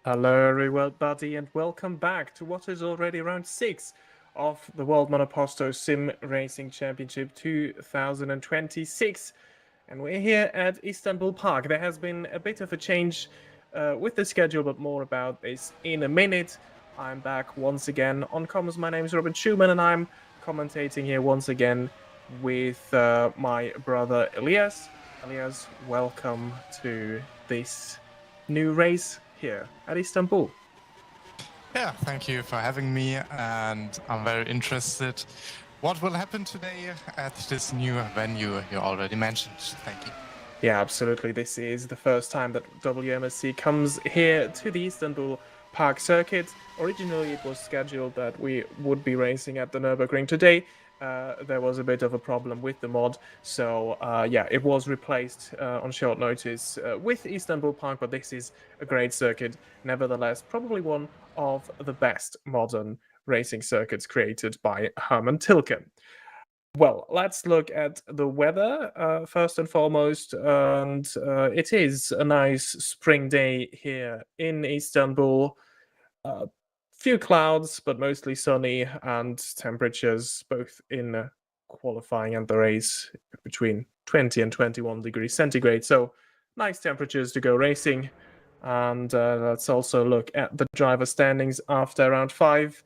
Hello everybody and welcome back to what is already round 6 of the World Monoposto Sim Racing Championship 2026, and we're here at Istanbul Park. There has been a bit of a change with the schedule, but more about this in a minute. I'm back once again on comms. My name is Robin Ciuman and I'm commentating here once again with my brother Elias. Elias, welcome to this new race here at Istanbul. Yeah, thank you for having me, and I'm very interested what will happen today at this new venue you already mentioned. Thank you. Yeah, absolutely. This is the first time that WMSC comes here to the Istanbul Park circuit. Originally, it was scheduled that we would be racing at the Nürburgring today. There was a bit of a problem with the mod, so yeah, it was replaced on short notice with Istanbul Park, but this is a great circuit. Nevertheless, probably one of the best modern racing circuits created by Hermann Tilke. Well, let's look at the weather first and foremost. And it is a nice spring day here in Istanbul. Few clouds, but mostly sunny, and temperatures both in qualifying and the race between 20 and 21 degrees centigrade. So nice temperatures to go racing. And let's also look at the driver standings after round 5.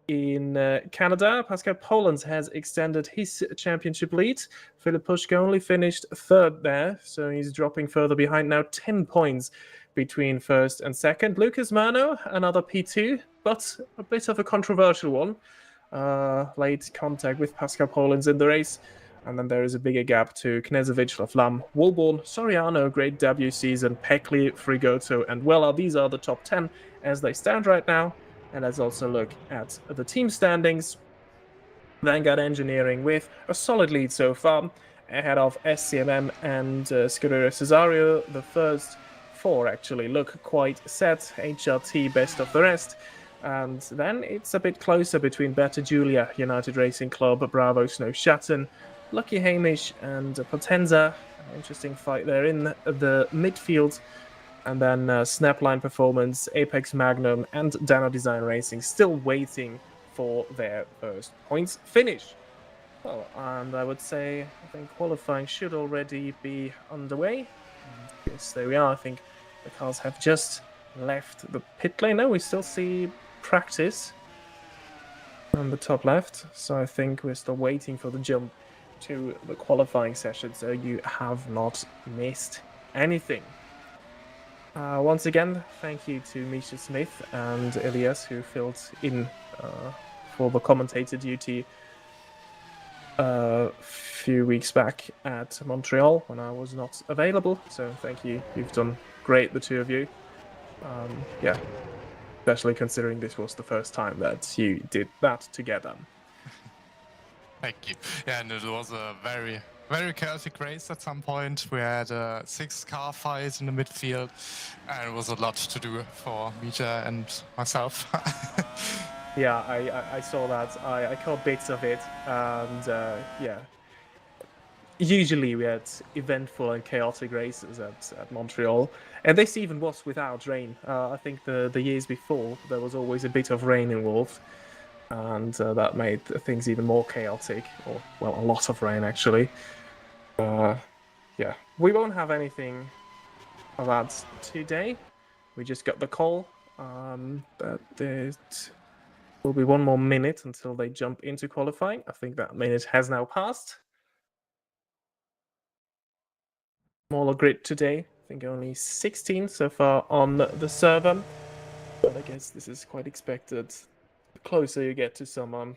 In Canada, Pascal Polens has extended his championship lead. Philip Puschke only finished third there, so he's dropping further behind now, 10 points between first and second. Lucas Murno, another P2, but a bit of a controversial one. Late contact with Pascal Polens in the race. And then there is a bigger gap to Knežević, Laflamme, Woolborn, Soriano, great debut season, Peckley, Frigoto, and Weller. These are the top 10 as they stand right now. And let's also look at the team standings. Vanguard Engineering with a solid lead so far, ahead of SCMM and Scuderia Cesario. The first 4 actually look quite set. HRT best of the rest. And then it's a bit closer between Beta Julia, United Racing Club, Bravo Snow Shatton, Lucky Hamish, and Potenza. An interesting fight there in the midfield. And then Snapline Performance, Apex Magnum, and Dano Design Racing still waiting for their first points finish. Well, and I would say I think qualifying should already be underway. Yes, there we are. I think the cars have just left the pit lane. No, we still see practice on the top left. So I think we're still waiting for the jump to the qualifying session. So you have not missed anything. Once again, thank you to Misha Smith and Elias, who filled in for the commentator duty a few weeks back at Montreal when I was not available. So thank you. You've done great, the two of you. Yeah, especially considering this was the first time that you did that together. Thank you. Yeah, and it was a very, very chaotic race at some point. We had a 6-car fight in the midfield, and it was a lot to do for Misha and myself. Yeah, I saw that. I caught bits of it, and yeah. Usually we had eventful and chaotic races at Montreal, and this even was without rain. I think the years before there was always a bit of rain involved, and that made things even more chaotic, or well, a lot of rain actually. Yeah, we won't have anything of that today. We just got the call that it will be one more minute until they jump into qualifying. I think that minute has now passed. Smaller grid today. I think only 16 so far on the server. But I guess this is quite expected. The closer you get to summer,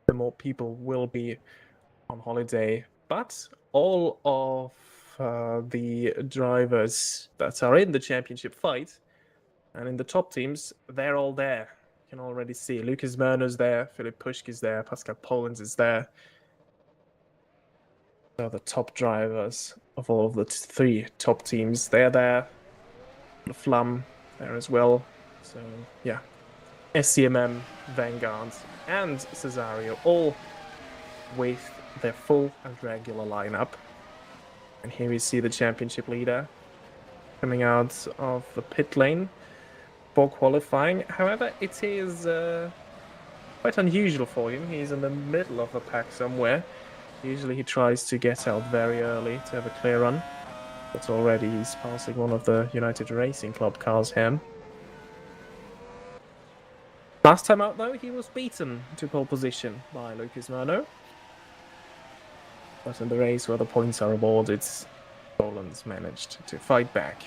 the more people will be on holiday. But all of the drivers that are in the championship fight and in the top teams, they're all there. You can already see Lucas Murner's there, Philip Puschke is there, Pascal Polens is there. So the top drivers of all of the 3 top teams, they're there. Flam there as well. So yeah, SCMM, Vanguard, and Cesario all with their full and regular lineup. And here we see the championship leader coming out of the pit lane. for qualifying. However, it is quite unusual for him. He's in the middle of the pack somewhere. Usually he tries to get out very early to have a clear run. But already he's passing one of the United Racing Club cars here. Last time out, though, he was beaten to pole position by Lucas Murno. But in the race where the points are awarded, Poland's managed to fight back.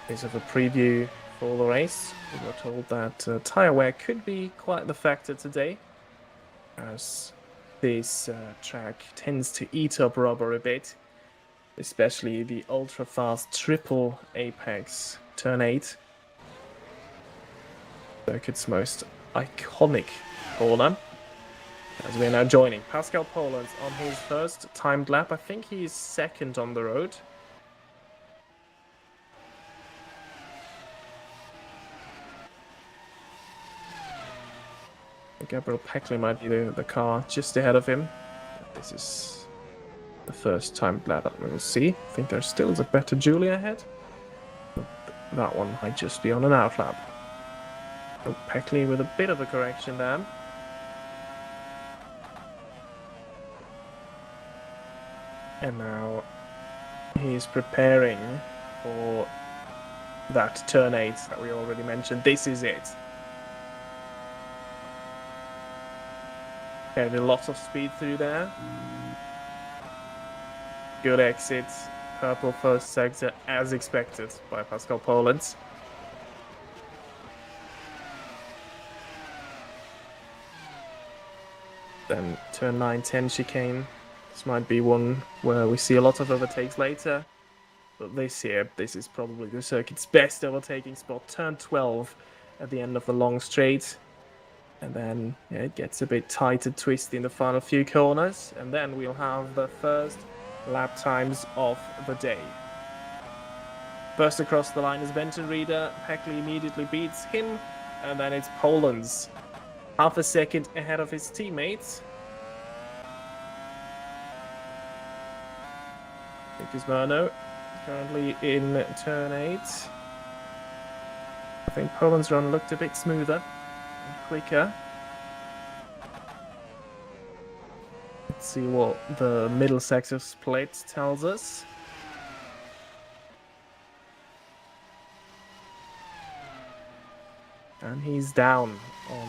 Bit of a preview for the race. We were told that tyre wear could be quite the factor today, as this track tends to eat up rubber a bit, especially the ultra-fast triple apex turn 8. Circuit's most iconic corner. As we are now joining Pascal Polens on his first timed lap. I think he's second on the road. Gabriel Peckley might be the car just ahead of him. This is the first timed lap that we will see. I think there still is a better Julia ahead. But that one might just be on an outlap. So Peckley with a bit of a correction there. And now he's preparing for that turn 8 that we already mentioned. This is it. Had a lot of speed through there. Good exit. Purple first sector as expected by Pascal Polens. Then turn 9-10 chicane. This might be one where we see a lot of overtakes later. But this is probably the circuit's best overtaking spot. Turn 12 at the end of the long straight. And then it gets a bit tight and twisty in the final few corners. And then we'll have the first lap times of the day. First across the line is Benton Reader. Peckley immediately beats him. And then it's Polens. Half a second ahead of his teammates. Lucas Murno currently in turn 8. I think Polens' run looked a bit smoother. Quicker. Let's see what the middle sector split tells us. And he's down on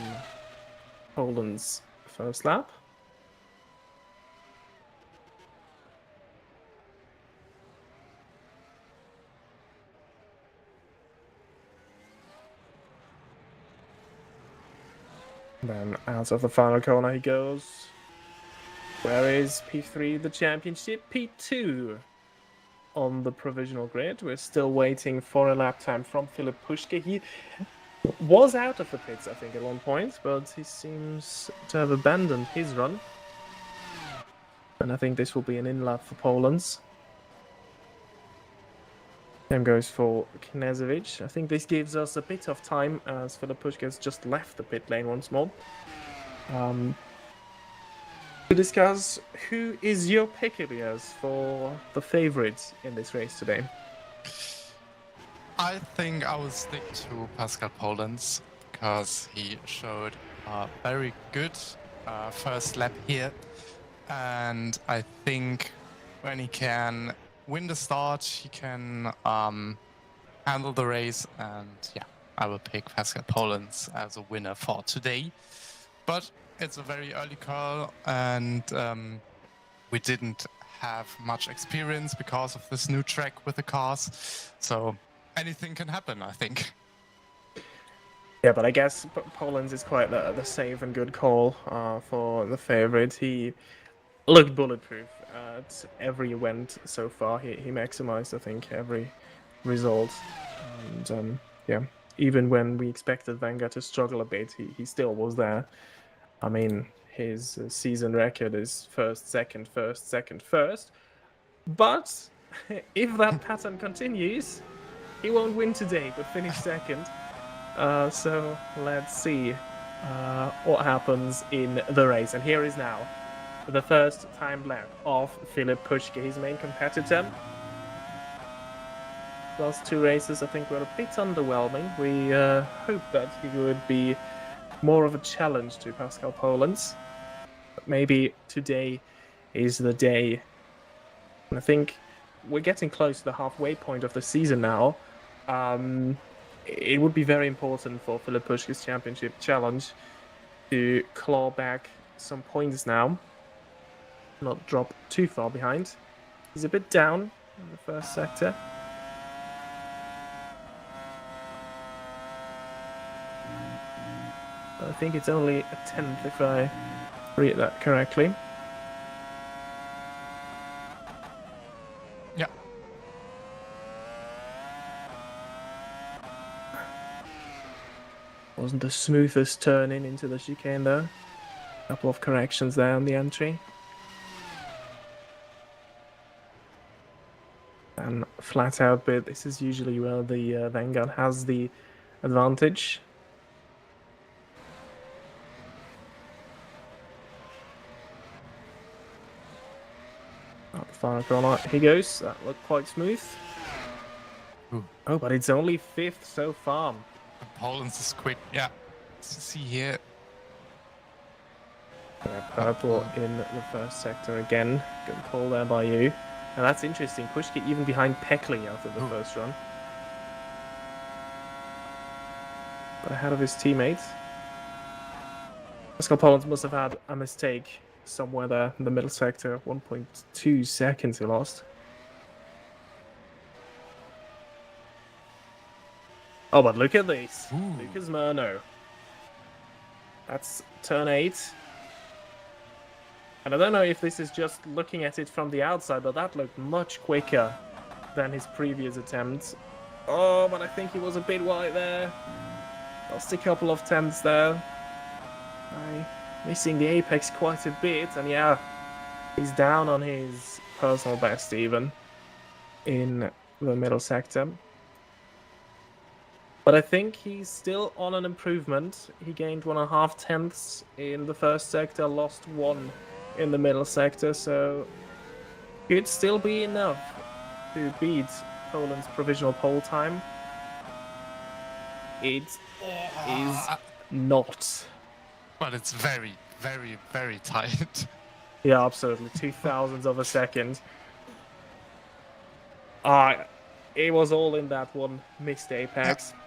Poland's first lap. Then out of the final corner he goes. Where is P3 the championship? P2 on the provisional grid. We're still waiting for a lap time from Philip Puschke. He was out of the pits, I think, at one point, but he seems to have abandoned his run. And I think this will be an in-lap for Polens. Same goes for Knezovic. I think this gives us a bit of time as Philip Puschke has just left the pit lane once more. To discuss who is your pick, Elias, for the favorites in this race today. I think I will stick to Pascal Polens because he showed a very good first lap here. And I think when he can win the start, he can handle the race. And yeah, I will pick Pascal Polens as a winner for today. But it's a very early call, and we didn't have much experience because of this new track with the cars. So anything can happen, I think. Yeah, but I guess Polens is quite the safe and good call for the favorite. He looked bulletproof at every event so far. He maximized, I think, every result. And yeah, even when we expected Vanguard to struggle a bit, he still was there. I mean, his season record is first, second, first, second, first. But if that pattern continues, he won't win today, but finish second. So let's see what happens in the race. And here is now the first time lap of Filip Puške, his main competitor. Last two races, I think, were a bit underwhelming. We hoped that he would be more of a challenge to Pascal Polens. But maybe today is the day. And I think we're getting close to the halfway point of the season now. It would be very important for Filip Puške's championship challenge to claw back some points now. Not drop too far behind. He's a bit down in the first sector. I think it's only a 10th if I read that correctly. Yeah. Wasn't the smoothest turn into the chicane though. A couple of corrections there on the entry. And flat out bit, this is usually where the Vanguard has the advantage. Up the far corner he goes. That looked quite smooth. Ooh. Oh, but it's only 5th so far. Polens is quick. Yeah. See here. Yeah, purple in the first sector again. Good call there by you. And that's interesting. Puške even behind Pekli after the first run. But ahead of his teammates. Pascal Polens must have had a mistake somewhere there in the middle sector. 1.2 seconds he lost. Oh, but look at this. Lucas Murno. That's turn 8. And I don't know if this is just looking at it from the outside, but that looked much quicker than his previous attempts. Oh, but I think he was a bit wide there. Lost a couple of tenths there. Missing the apex quite a bit. And yeah, he's down on his personal best even in the middle sector. But I think he's still on an improvement. He gained 1.5 tenths in the first sector, lost 1 in the middle sector, so could still be enough to beat Poland's provisional pole time. It is not. But it's very, very, very tight. Yeah, absolutely. 0.02 of a second. It was all in that one missed apex. Yeah.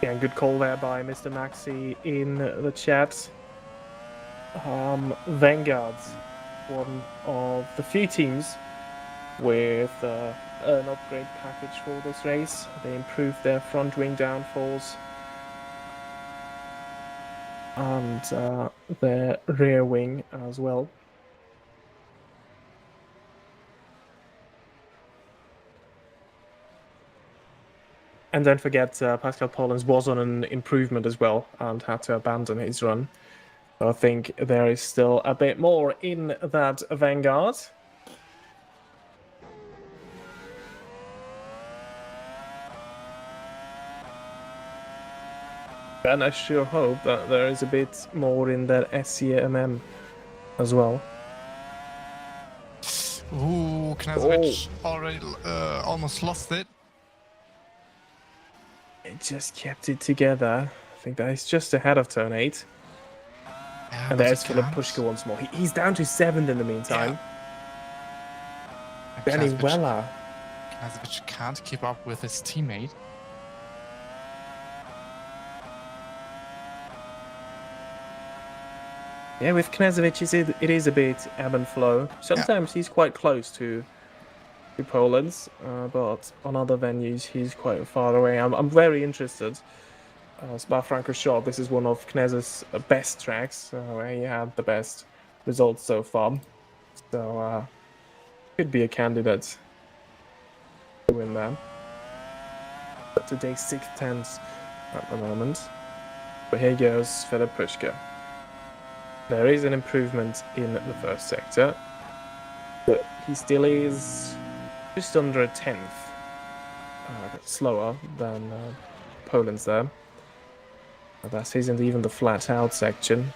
Yeah, good call there by Mr. Maxi in the chat. Vanguard's one of the few teams with an upgrade package for this race. They improved their front wing downfalls and their rear wing as well. And don't forget, Pascal Polens was on an improvement as well and had to abandon his run. So I think there is still a bit more in that Vanguard. And I sure hope that there is a bit more in that SCMM as well. Ooh, Knezovic already almost lost it. It just kept it together. I think that is just ahead of turn 8. Yeah, and there's Filip Puške once more. He's down to 7th in the meantime. Yeah. Benuela. Knezovic can't keep up with his teammate. Yeah, with Knezovic, it is a bit ebb and flow. Sometimes he's quite close to Poland's, but on other venues he's quite far away. I'm very interested. Spa-Francorchamps, this is one of Knez's best tracks, where he had the best results so far. So could be a candidate to win that. But today's 6/10 at the moment. But here goes Philip Pushka. There is an improvement in the first sector, but he still is just under a tenth slower than Poland's there. That isn't even the flat out section.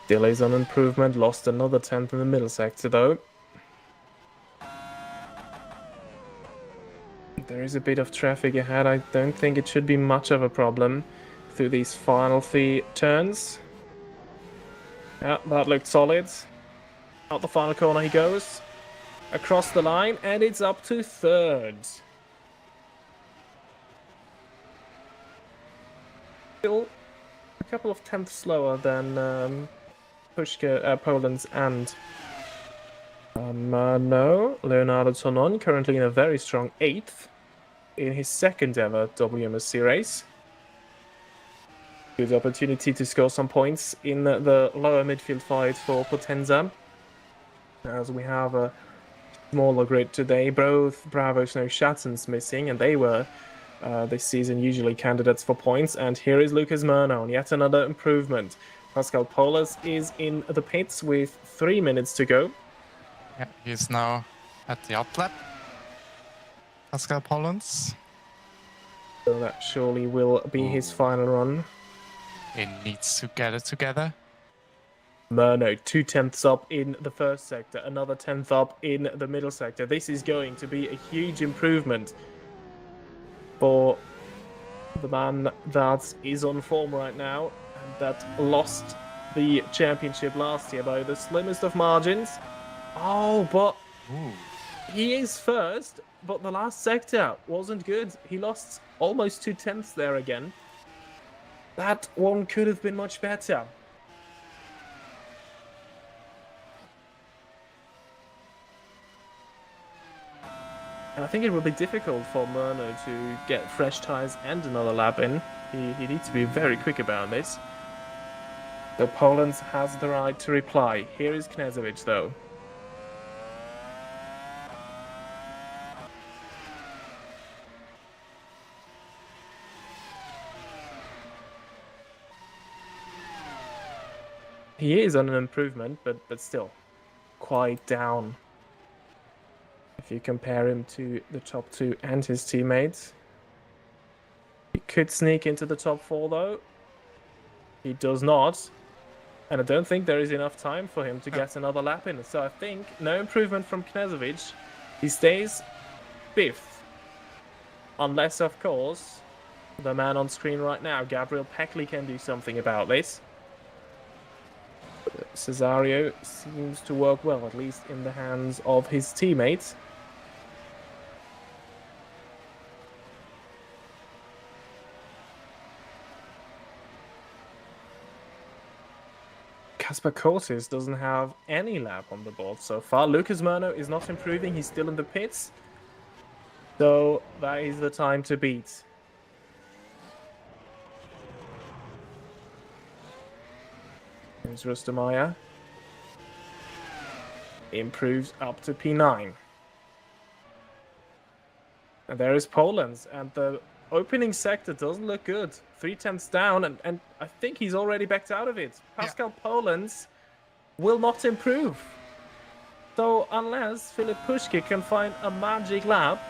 Still is an improvement, lost another tenth in the middle sector though. There is a bit of traffic ahead. I don't think it should be much of a problem through these final 3 turns. Yeah, that looked solid. Out the final corner he goes. Across the line, and it's up to third. Still a couple of tenths slower than Pushka, Poland's and no, Leonardo Tonon, currently in a very strong 8th in his second ever WMSC race. Good opportunity to score some points in the lower midfield fight for Potenza, as we have a smaller grid today. Both Bravo Snow Shattens missing, and they were this season usually candidates for points. And here is Lucas Murno on yet another improvement. Pascal Polas is in the pits with 3 minutes to go. Yeah, he's now at the outlap. Pascal Pollens. So that surely will be his final run. He needs to get it together. Murno, 2 tenths up in the first sector, another 10th up in the middle sector. This is going to be a huge improvement for the man that is on form right now and that lost the championship last year by the slimmest of margins. Oh, but he is first, but the last sector wasn't good. He lost almost 2 tenths there again. That one could have been much better. And I think it will be difficult for Murno to get fresh tyres and another lap in. He needs to be very quick about this. So Poland has the right to reply. Here is Knežević though. He is on an improvement, but still quite down. If you compare him to the top 2 and his teammates. He could sneak into the top 4 though. He does not. And I don't think there is enough time for him to get another lap in. So I think no improvement from Knežević. He stays 5th. Unless, of course, the man on screen right now, Gabriel Peckley, can do something about this. Cesario seems to work well, at least in the hands of his teammates. Kasper Cortis doesn't have any lap on the board so far. Lucas Murno is not improving. He's still in the pits. So that is the time to beat. Here's Rustemeyer. Improves up to P9. And there is Poland. And the opening sector doesn't look good. 3 tenths down, and I think he's already backed out of it. Pascal Poland will not improve. So unless Philip Pushka can find a magic lap,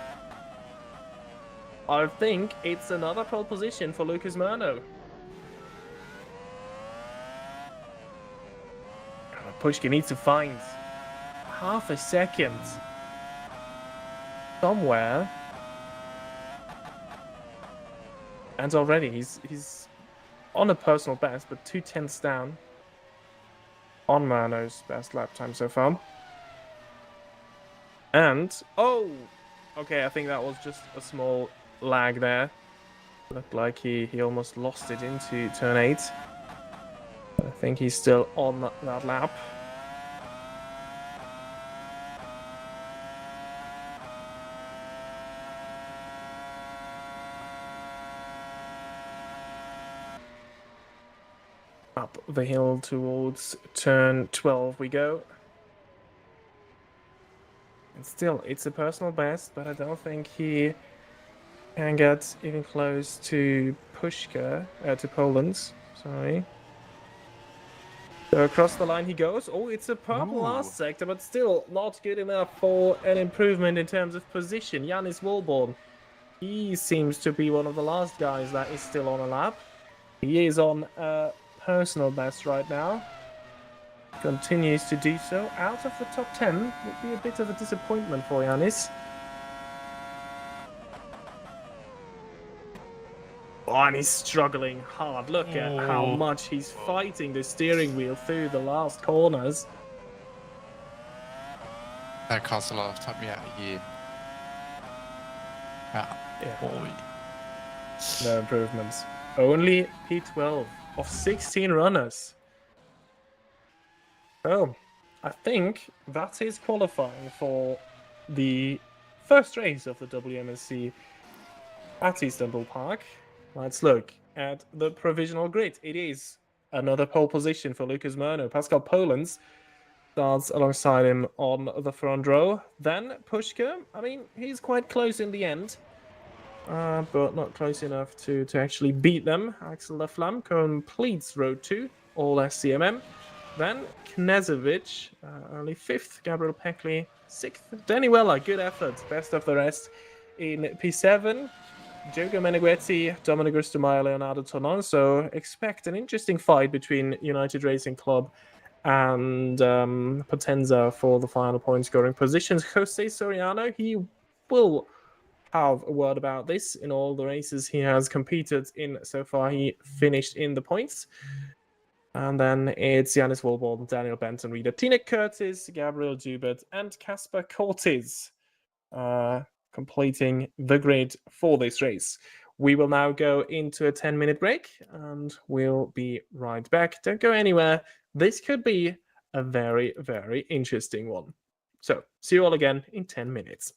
I think it's another pole position for Lucas Murno. Pushka needs to find half a second somewhere. And already he's on a personal best, but 2 tenths down on Murno's best lap time so far. And, oh! Okay, I think that was just a small lag there. Looked like he almost lost it into turn 8. I think he's still on that lap. Up the hill towards turn 12 we go. And still, it's a personal best, but I don't think he can get even close to Pushka, to Poland's. Sorry. So across the line he goes. Oh, it's a purple last sector, but still not good enough for an improvement in terms of position. Yanis Wilborn, he seems to be one of the last guys that is still on a lap. He is on a personal best right now. Continues to do so. Out of the top 10 would be a bit of a disappointment for Yanis. Oh, and he's struggling hard. Look at how much he's fighting the steering wheel through the last corners. That costs a lot of time. Yeah. Holy. No improvements. Only P12 of 16 runners. Oh, I think that is qualifying for the first race of the WMSC at Istanbul Park. Let's look at the provisional grid. It is another pole position for Lucas Murno. Pascal Polens starts alongside him on the front row. Then Pushka, I mean, he's quite close in the end, but not close enough to actually beat them. Axel Laflamme completes row 2, all SCMM. Then Knezovic, only 5th. Gabriel Peckley, 6th. Danny Weller, good effort. Best of the rest in P7. Jogo Meneghetti, Dominic Rustemeier, Leonardo Tonon. So expect an interesting fight between United Racing Club and Potenza for the final point scoring positions. Jose Soriano, he will have a word about this in all the races he has competed in so far. He finished in the points. And then it's Yanis Wilborn, Daniel Benton, Reader, Tina Curtis, Gabriel Dubert, and Casper Cortez completing the grid for this race. We will now go into a 10-minute break, and we'll be right back. Don't go anywhere. This could be a very, very interesting one. So, see you all again in 10 minutes.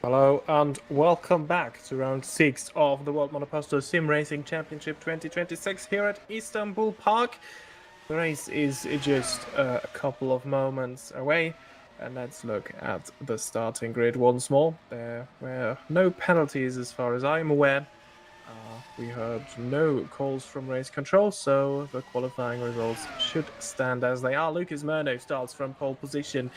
Hello and welcome back to round 6 of the World Monoposto Sim Racing Championship 2026 here at Istanbul Park. The race is just a couple of moments away, and let's look at the starting grid once more. There were no penalties as far as I'm aware. We heard no calls from race control, so the qualifying results should stand as they are. Lucas Murno starts from pole position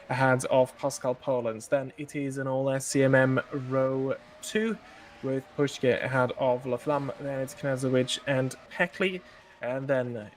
ahead of Pascal Polens. Then it is an all SCMM row 2 with Pushke ahead of La Flamme. Then it's Knazovic and Peckley. And then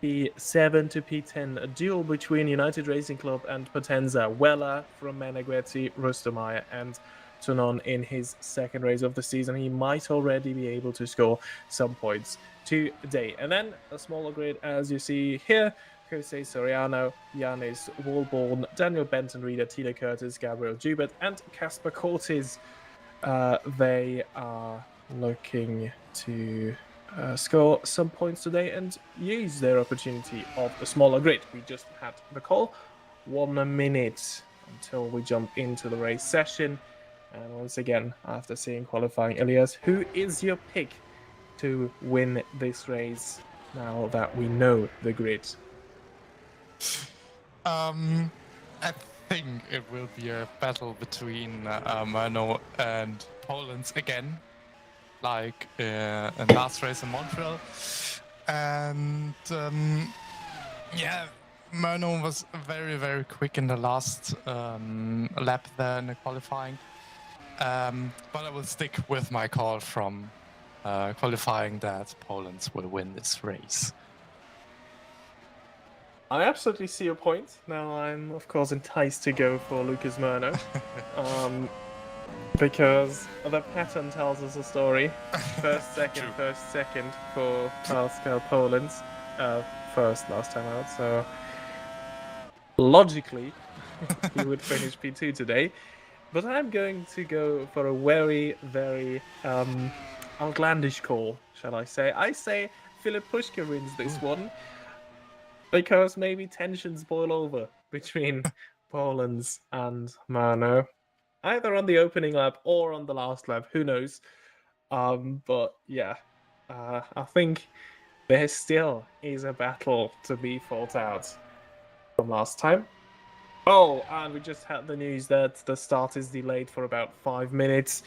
P7 to P10, a duel between United Racing Club and Potenza. Weller from Meneghetti, Rustemeyer, and Tunon in his second race of the season. He might already be able to score some points today. And then a smaller grid, as you see here: Jose Soriano, Yanis Walborn, Daniel Benton Reeder, Tina Curtis, Gabriel Jubert, and Casper Cortes. They are looking to score some points today and use their opportunity of the smaller grid. We just had the call. 1 minute until we jump into the race session. And once again, after seeing qualifying, Elias, who is your pick to win this race now that we know the grid? I think it will be a battle between Mano and Poland again, like in last race in Montreal. And yeah, Mano was very, very quick in the last lap there in the qualifying. But I will stick with my call from qualifying that Poland will win this race. I absolutely see your point. Now I'm, of course, enticed to go for Lucas Murno. Because the pattern tells us a story. First, second for Pascal Polens. First last time out, so logically he would finish P2 today. But I'm going to go for a very, very outlandish call, shall I say. I say Philip Pushka wins this one, because maybe tensions boil over between Polens and Mano. Either on the opening lap or on the last lap, who knows? But yeah, I think there still is a battle to be fought out from last time. Oh, and we just had the news that the start is delayed for about 5 minutes.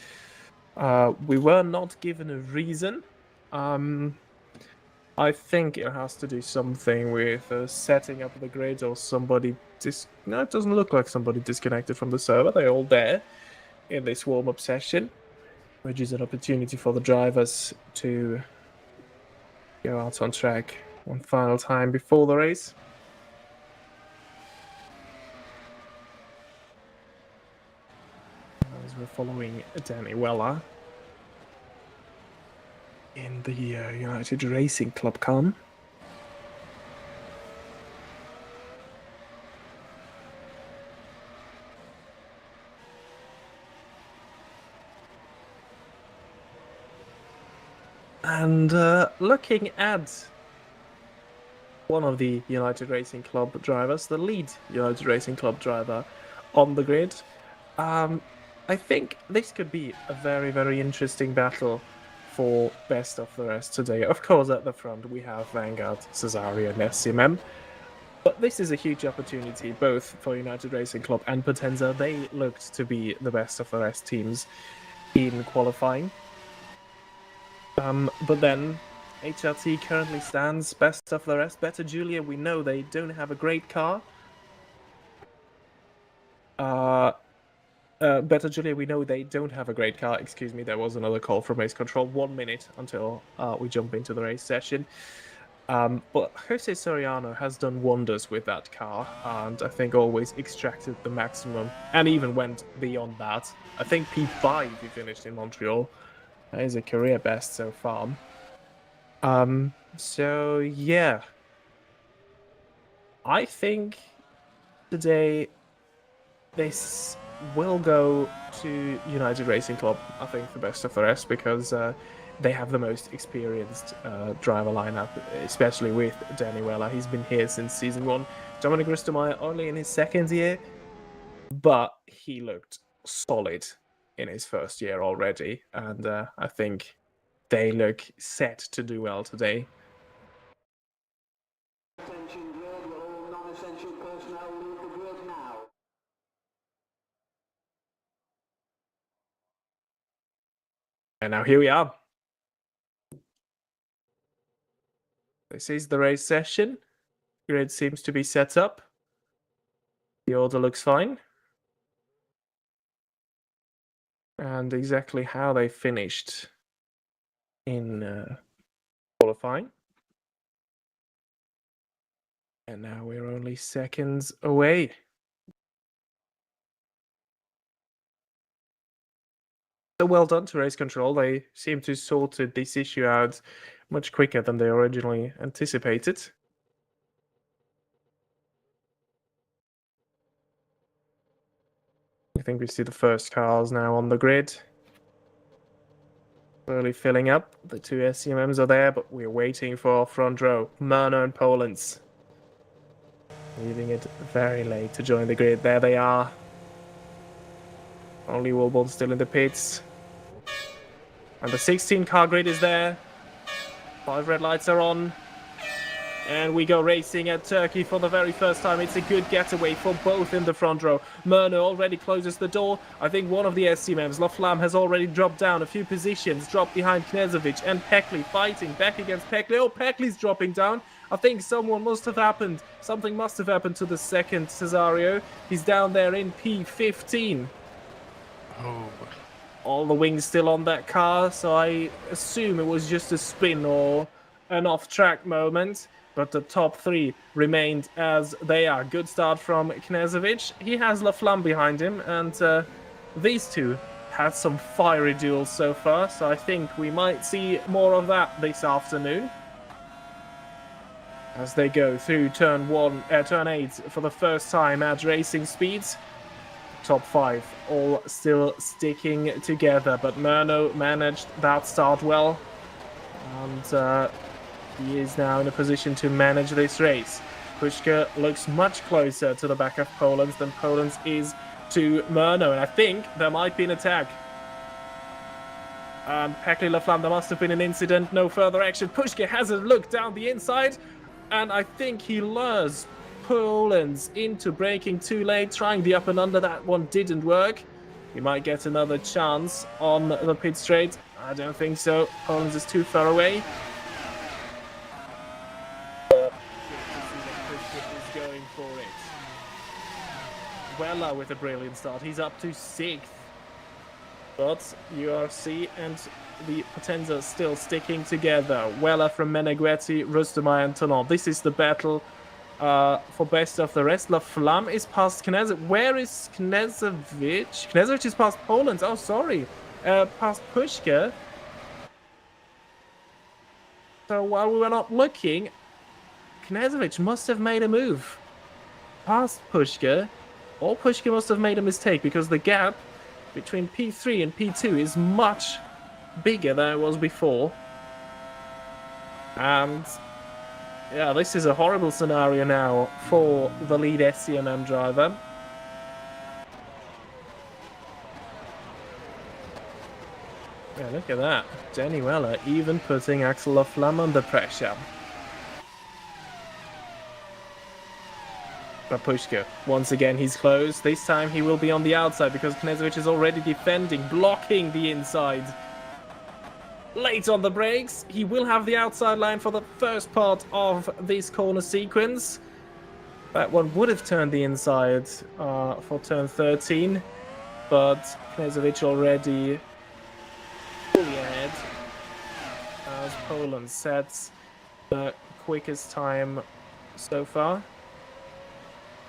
We were not given a reason. I think it has to do something with setting up the grid or somebody. No, it doesn't look like somebody disconnected from the server. They're all there in this warm-up session, which is an opportunity for the drivers to go out on track one final time before the race. As we're following Danny Weller in the United Racing Club car. And looking at one of the United Racing Club drivers, the lead United Racing Club driver on the grid, I think this could be a very, very interesting battle for best of the rest today. Of course, at the front we have Vanguard, Cesario, and SCMM. But this is a huge opportunity both for United Racing Club and Potenza. They looked to be the best of the rest teams in qualifying. But then HRT currently stands best of the rest. Better Julia, we know they don't have a great car. Better Julia, we know they don't have a great car. Excuse me, there was another call from race control. 1 minute until we jump into the race session. But Jose Soriano has done wonders with that car, and I think always extracted the maximum, and even went beyond that. I think P5 he finished in Montreal. That is a career best so far. So yeah, I think today this will go to United Racing Club. I think the best of the rest, because they have the most experienced driver lineup, especially with Danny Weller. He's been here since season 1. Dominic Rustemeyer only in his second year, but he looked solid in his first year already, and I think they look set to do well today. Attention grid, all non-essential personnel leave the grid now. And now here we are. This is the race session. Grid seems to be set up. The order looks fine. And exactly how they finished in qualifying. And now we're only seconds away. So well done to Race Control. They seem to sorted this issue out much quicker than they originally anticipated. I think we see the first cars now on the grid. Slowly filling up. The two SCMMs are there, but we're waiting for our front row. Murno and Poland's. Leaving it very late to join the grid. There they are. Only Wilborn still in the pits. And the 16-car grid is there. 5 red lights are on. And we go racing at Turkey for the very first time. It's a good getaway for both in the front row. Murno already closes the door. I think one of the SCMMs, La Flamme, has already dropped down a few positions. Dropped behind Knezovic and Pekli fighting back against Pekli. Oh, Pekli's dropping down. I think something must have happened to the second Cesario. He's down there in P15. Oh. All the wings still on that car, so I assume it was just a spin or an off-track moment. But the top 3 remained as they are. Good start from Knezovic. He has La Flamme behind him, and these two had some fiery duels so far, so I think we might see more of that this afternoon. As they go through turn 8 for the first time at racing speeds. Top 5 all still sticking together, but Murno managed that start well, and he is now in a position to manage this race. Pushka looks much closer to the back of Poland's than Poland's is to Murno, and I think there might be an attack. And Pekli La Flamme, there must have been an incident, no further action. Pushka has a look down the inside, and I think he lures Poland's into braking too late, trying the up and under. That one didn't work. He might get another chance on the pit straight. I don't think so. Poland's is too far away. Is going for it. Weller with a brilliant start. He's up to 6th. But URC and the Potenza still sticking together. Weller from Meneghetti, Rustamay and Tonon. This is the battle for best of the rest. La Flamme is past Knezovic. Where is Knezovic? Knezovic is past Poland. Oh, sorry. Past Pushka. So while we were not looking, Knezovic must have made a move past Pushka, or Pushka must have made a mistake, because the gap between P3 and P2 is much bigger than it was before. And yeah, this is a horrible scenario now for the lead SCMM driver. Yeah, look at that. Danny Weller even putting Axel La Flamme under pressure. But Pushka, once again, he's close. This time he will be on the outside because Knezovic is already defending, blocking the inside. Late on the brakes. He will have the outside line for the first part of this corner sequence. That one would have turned the inside for turn 13. But Knezovic already fully ahead as Poland sets the quickest time so far.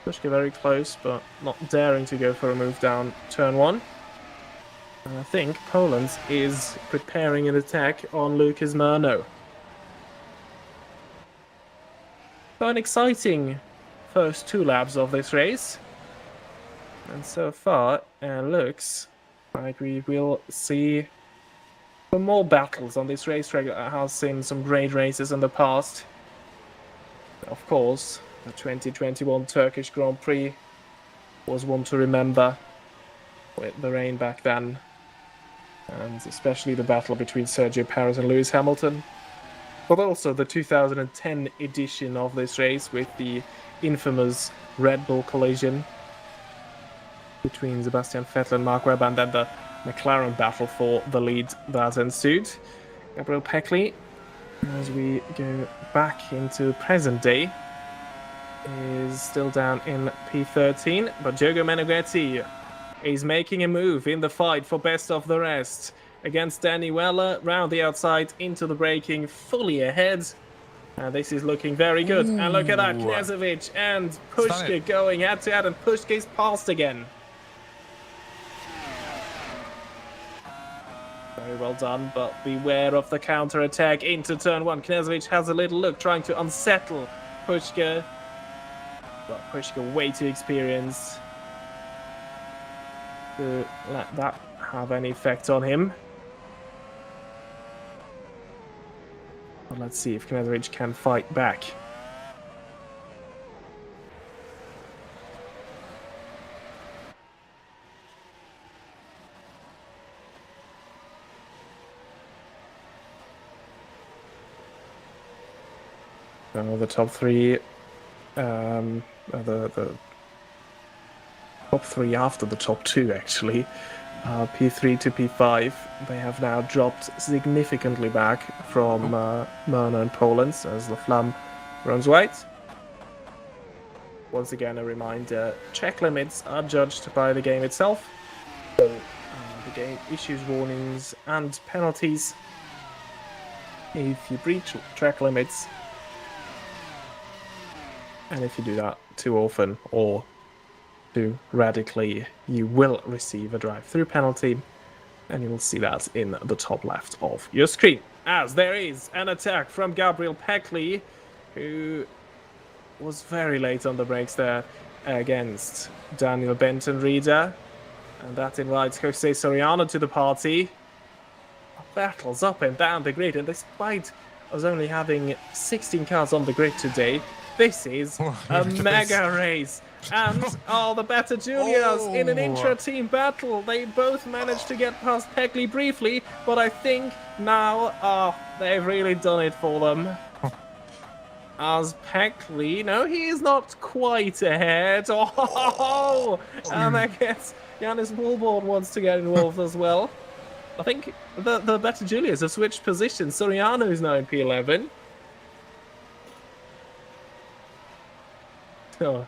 Pushka very close, but not daring to go for a move down turn 1. And I think Poland is preparing an attack on Lucas Murno. So an exciting first 2 laps of this race. And so far, it looks like we will see some more battles on this racetrack that has seen some great races in the past. Of course, the 2021 Turkish Grand Prix was one to remember with the rain back then. and especially the battle between Sergio Perez and Lewis Hamilton, but also the 2010 edition of this race with the infamous Red Bull collision between Sebastian Vettel and Mark Webber, and then the McLaren battle for the lead that ensued. Gabriel Peckley, as we go back into present day, is still down in P13, but Diogo Meneghetti is making a move in the fight for best of the rest against Danny Weller, round the outside into the braking, fully ahead. And this is looking very good. And look at that, Knežević and Puška going head-to-head, and Puška is passed again. Very well done, but beware of the counter-attack into turn 1. Knežević has a little look, trying to unsettle Puška. But Puška way too experienced to let that have any effect on him. But let's see if Knežević can fight back. So the top three, the top three after the top two actually, P3 to P5, they have now dropped significantly back from Myrna and Poland as the Flam runs white. Once again, a reminder, track limits are judged by the game itself. So the game issues warnings and penalties if you breach track limits. And if you do that too often or too radically, you will receive a drive-through penalty, and you will see that in the top left of your screen. As there is an attack from Gabriel Peckley, who was very late on the brakes there against Daniel Benton-Reader, and that invites Jose Soriano to the party. Battles up and down the grid, and despite us only having 16 cars on the grid today, this is a mega race. And, the Better Julias in an intra-team battle. They both managed to get past Peckley briefly, but I think now, they've really done it for them. As Peckley, no, he is not quite ahead. And I guess Yannis Wallborn wants to get involved as well. I think the Better Julias have switched positions. Soriano is now in P11. So,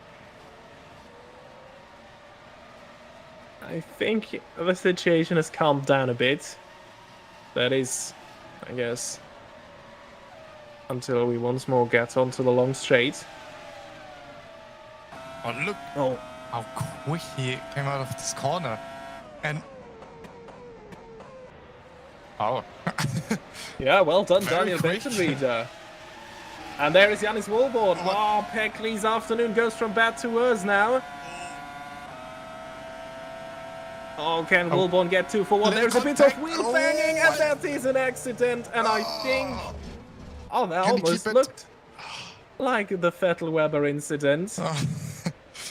I think the situation has calmed down a bit. That is, I guess, until we once more get onto the long straight. Oh, look how quick he came out of this corner. And... oh. Yeah, well done, Very Daniel quick. Benton-Reader. And there is Yannis Wallborn. Peckley's afternoon goes from bad to worse now. Can Wallborn get 2 for 1? There's a bit of wheel banging, and that is an accident. And I think... that almost looked like the Vettel-Weber incident.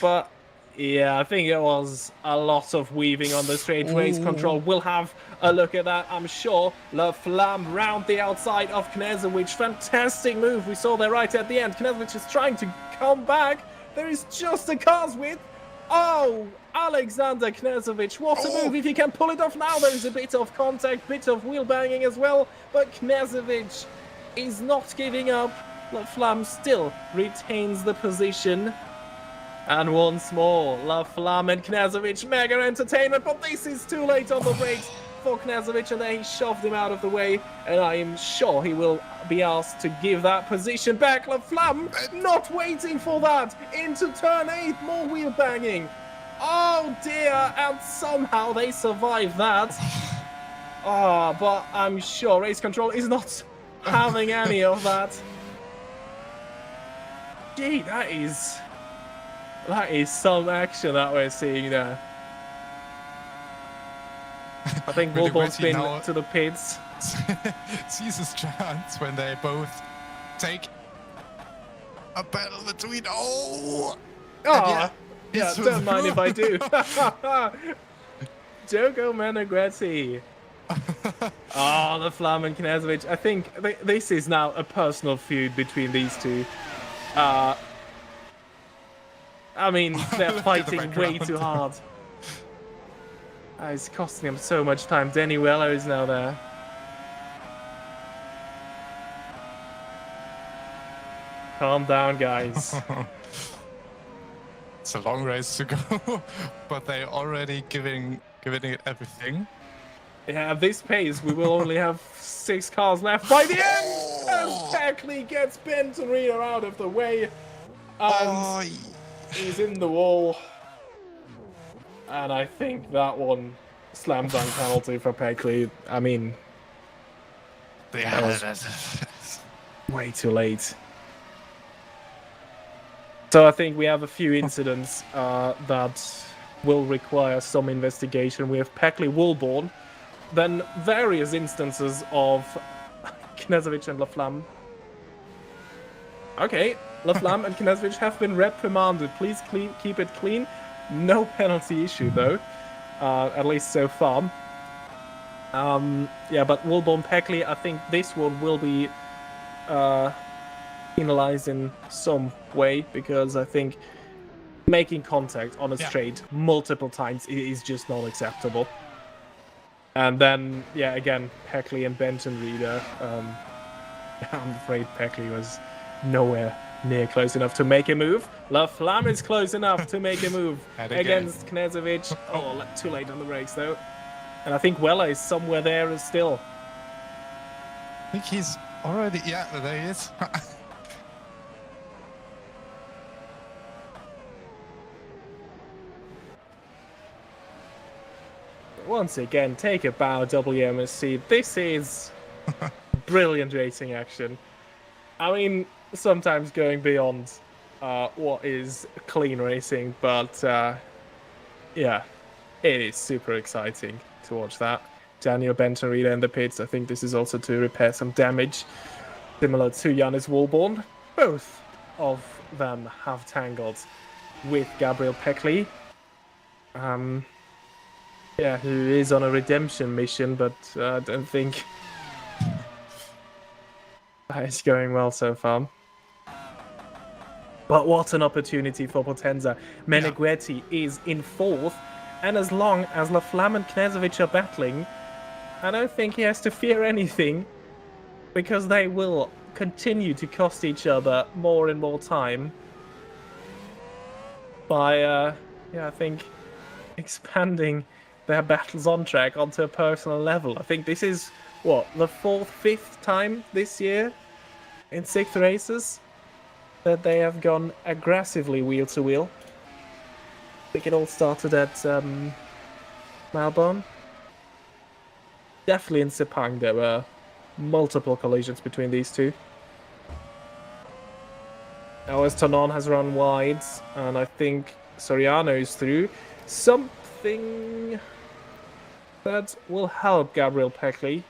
But, yeah, I think it was a lot of weaving on the straight. Race control will have a look at that, I'm sure. La Flamme round the outside of Knežević. Fantastic move. We saw there right at the end. Knežević is trying to come back. There is just a car's width. Alexander Knežević. What a move. If he can pull it off now, there is a bit of contact, bit of wheel banging as well. But Knežević is not giving up. La Flamme still retains the position. And once more, La Flamme and Knežević, mega entertainment, but this is too late on the brakes for Knežević, and then he shoved him out of the way, and I am sure he will be asked to give that position back. La Flamme not waiting for that, into turn 8, more wheel banging. Oh dear, and somehow they survive that. But I'm sure race control is not having any of that. Gee, that is some action that we're seeing there. I think Really Wallborn's been now. to the pits. Sees his chance when they both take a battle between. Yeah, don't mind if I do. Diogo Meneghetti Oh, the Flam and Knezovic. I think this is now a personal feud between these two. I mean, they're Look at the fighting way background. too hard. It's costing him so much time. Danny Weller is now there. Calm down, guys. It's a long race to go, but they're already giving it everything. Yeah, at this pace, we will only have 6 cars left by the end! As Peckley gets Benton Reader out of the way. And he's in the wall. And I think that one slam dunk penalty for Peckley. I mean, way too late. So I think we have a few incidents that will require some investigation. We have Peckley Woolborn, then various instances of Knezovic and Laflamme. Okay, Laflamme and Knezovic have been reprimanded. Please keep it clean. No penalty issue though, at least so far. Yeah, but Woolborn Peckley, I think this one will be penalized in some way, because I think making contact on a straight multiple times is just not acceptable. And then, yeah, again, Peckley and Benton Reader. I'm afraid Peckley was nowhere near close enough to make a move. Laflamme is close enough to make a move against Knezovic. Oh, too late on the brakes, though. And I think Weller is somewhere there still. I think he's already... Yeah, there he is. Once again, take a bow, WMSC. This is brilliant racing action. I mean, sometimes going beyond what is clean racing, but yeah, it is super exciting to watch that. Daniel Benton-Reader in the pits. I think this is also to repair some damage, similar to Yannis Woolborn. Both of them have tangled with Gabriel Peckley. Yeah, who is on a redemption mission, but I don't think it's going well so far. But what an opportunity for Potenza. Meneghetti is in 4th, and as long as Laflamme and Knezovic are battling, I don't think he has to fear anything, because they will continue to cost each other more and more time by, yeah, I think, expanding their battles on track onto a personal level. I think this is, what, the 4th, 5th time this year in 6 races that they have gone aggressively wheel to wheel. I think it all started at Melbourne. Definitely in Sepang there were multiple collisions between these two. Now as Tonon has run wide, and I think Soriano is through. Something that will help Gabriel Peckley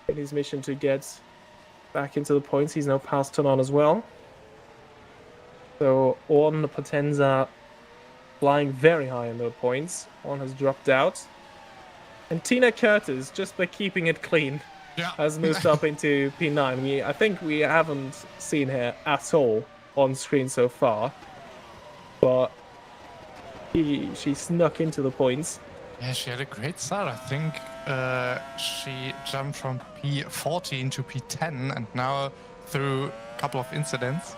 in his mission to get back into the points. He's now passed Tonon as well. So on Potenza flying very high in the points. One has dropped out. And Tina Curtis, just by keeping it clean, has moved up into P9. I think we haven't seen her at all on screen so far. But she snuck into the points. Yeah, she had a great start. I think she jumped from P14 to P10, and now through a couple of incidents.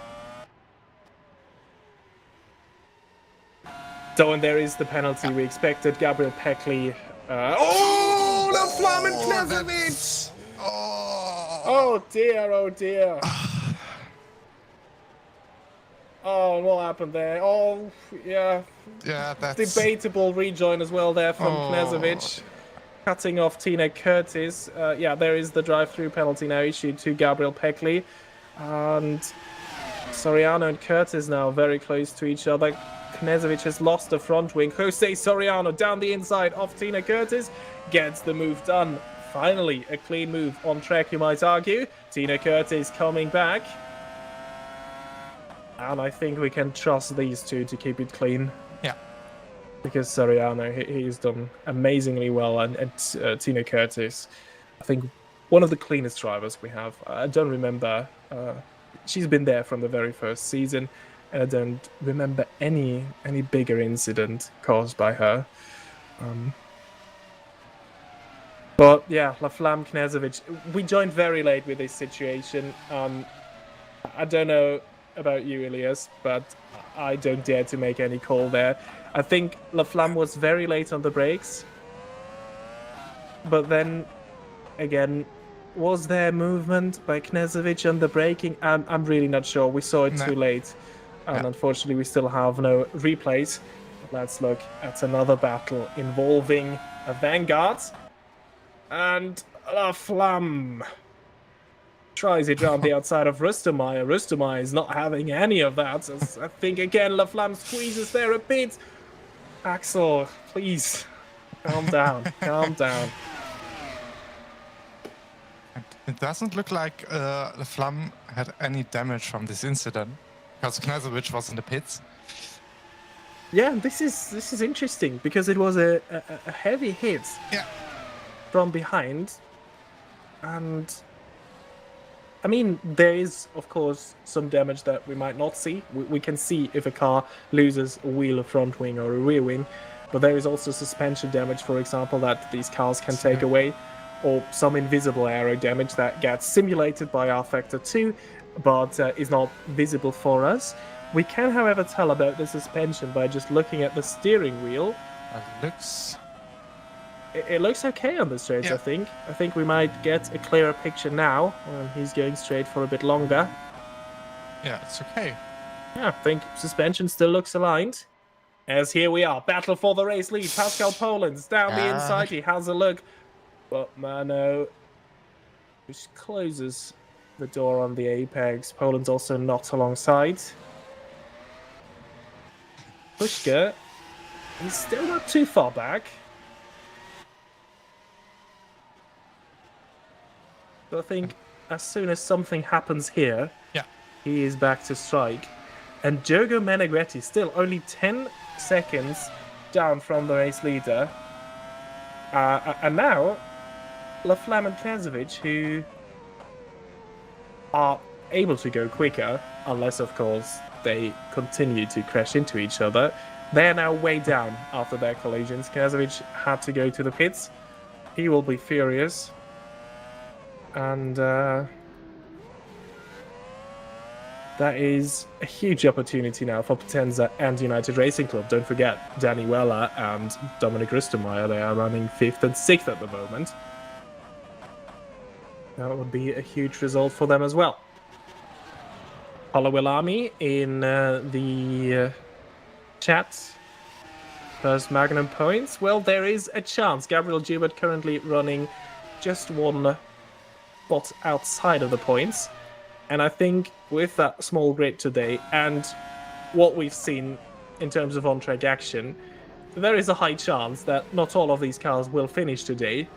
So, and there is the penalty we expected. Gabriel Peckley. Oh, the Flamen Knezovic! Oh dear, oh dear. Oh, and what happened there? Oh, yeah. Yeah, that's... Debatable rejoin as well there from Knezovic. Cutting off Tina Curtis. Yeah, there is the drive-through penalty now issued to Gabriel Peckley. And Soriano and Curtis now very close to each other. Knezovic has lost the front wing. Jose Soriano down the inside of Tina Curtis. Gets the move done. Finally, a clean move on track, you might argue. Tina Curtis coming back. And I think we can trust these two to keep it clean. Yeah. Because Soriano, he's done amazingly well. And Tina Curtis, I think one of the cleanest drivers we have. I don't remember. She's been there from the very first season, and I don't remember any bigger incident caused by her. But yeah, Laflamme Knežević, we joined very late with this situation. I don't know about you, Elias, but I don't dare to make any call there. I think Laflamme was very late on the brakes. But then, again, was there movement by Knežević on the braking? I'm really not sure. We saw it too late. And unfortunately, we still have no replays. Let's look at another battle involving a Vanguard. And Laflamme tries it around the outside of Rustermeyer. Rustermeyer is not having any of that. As I think, again, Laflamme squeezes there a bit. Axel, please, calm down, calm down. It doesn't look like Laflamme had any damage from this incident, because Knežević was in the pits. Yeah, this is interesting, because it was a heavy hit from behind. And I mean, there is, of course, some damage that we might not see. We can see if a car loses a wheel, a front wing, or a rear wing. But there is also suspension damage, for example, that these cars can take away. Or some invisible aero damage that gets simulated by R-Factor 2, but is not visible for us. We can, however, tell about the suspension by just looking at the steering wheel. It looks okay on the straights, I think. I think we might get a clearer picture now. He's going straight for a bit longer. Yeah, it's okay. Yeah, I think suspension still looks aligned. As here we are, battle for the race lead. Pascal Poland's down the inside. He has a look. But Mano just closes the door on the apex. Poland's also not alongside. Pushka, he's still not too far back. But I think as soon as something happens here, he is back to strike. And Diogo Meneghetti still only 10 seconds down from the race leader. And now Laflamme and Knežević, who are able to go quicker, unless, of course, they continue to crash into each other. They are now way down after their collisions. Knežević had to go to the pits. He will be furious. And that is a huge opportunity now for Potenza and United Racing Club. Don't forget, Danny Weller and Dominic Rustermeyer, they are running 5th and 6th at the moment. That would be a huge result for them as well. Palawilami in the chat. First Magnum points. Well, there is a chance. Gabriel Joubert currently running just one spot outside of the points. And I think with that small grid today and what we've seen in terms of on-track action, there is a high chance that not all of these cars will finish today.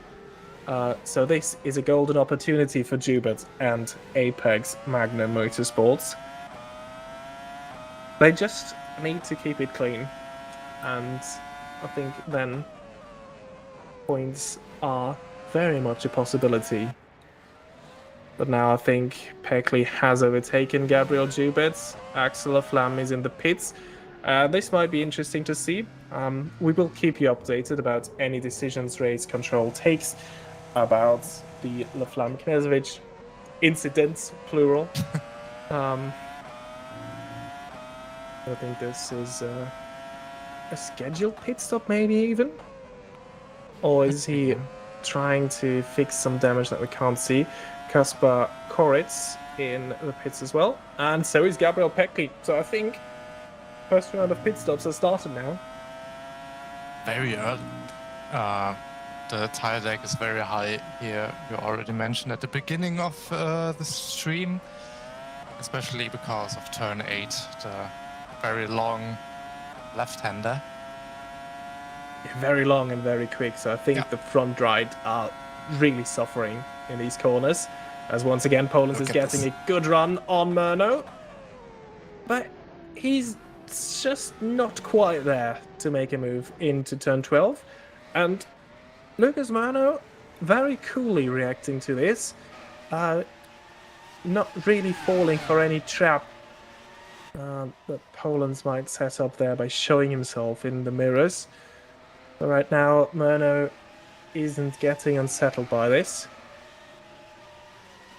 So this is a golden opportunity for Joubert and Apex Magnum Motorsports. They just need to keep it clean. And I think then points are very much a possibility. But now I think Peckley has overtaken Gabriel Joubert. Axel Laflamme is in the pits. This might be interesting to see. We will keep you updated about any decisions Race Control takes about the Laflamme Knežević incidents, plural. I think this is a scheduled pit stop, maybe even? Or is he trying to fix some damage that we can't see? Kaspar Koritz in the pits as well. And so is Gabriel Peckley. So I think first round of pit stops has started now. Very early. The tire deck is very high here. We already mentioned at the beginning of the stream, especially because of turn 8, the very long left-hander. Very long and very quick, so I think the front right are really suffering in these corners. As once again, Poland is getting a good run on Murno. But he's just not quite there to make a move into turn 12. And Lucas Murno very coolly reacting to this, not really falling for any trap that Poland's might set up there by showing himself in the mirrors. So right now, Murno isn't getting unsettled by this.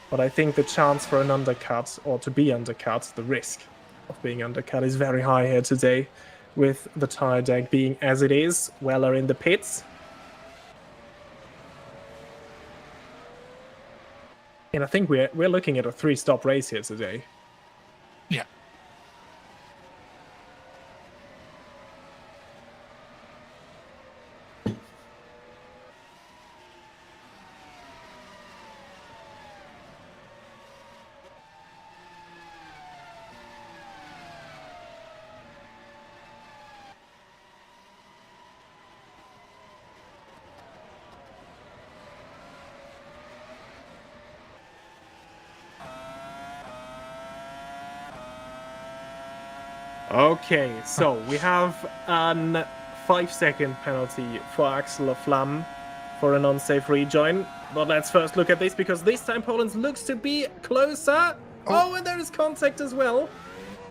But I think the chance for an undercut, or to be undercut, the risk of being undercut is very high here today, with the tire deck being as it is. Weller in the pits. And I think we're looking at a 3-stop race here today. Yeah. Okay, so we have an 5-second penalty for Axel Flam for an unsafe rejoin. But let's first look at this, because this time Poland looks to be closer. Oh, and there is contact as well.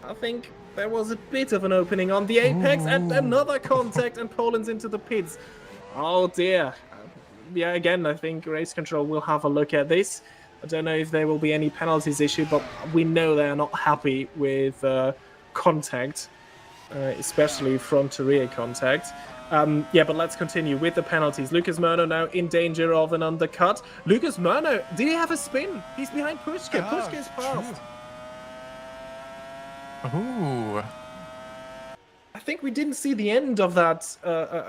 I think there was a bit of an opening on the apex, and another contact, and Poland's into the pits. Oh dear. Yeah, again, I think Race Control will have a look at this. I don't know if there will be any penalties issued, but we know they're not happy with contact, especially front to rear contact. Yeah, but let's continue with the penalties. Lucas Murno now in danger of an undercut. Lucas Murno, did he have a spin? He's behind Pushka. Pushka is fast. Ooh. I think we didn't see the end of that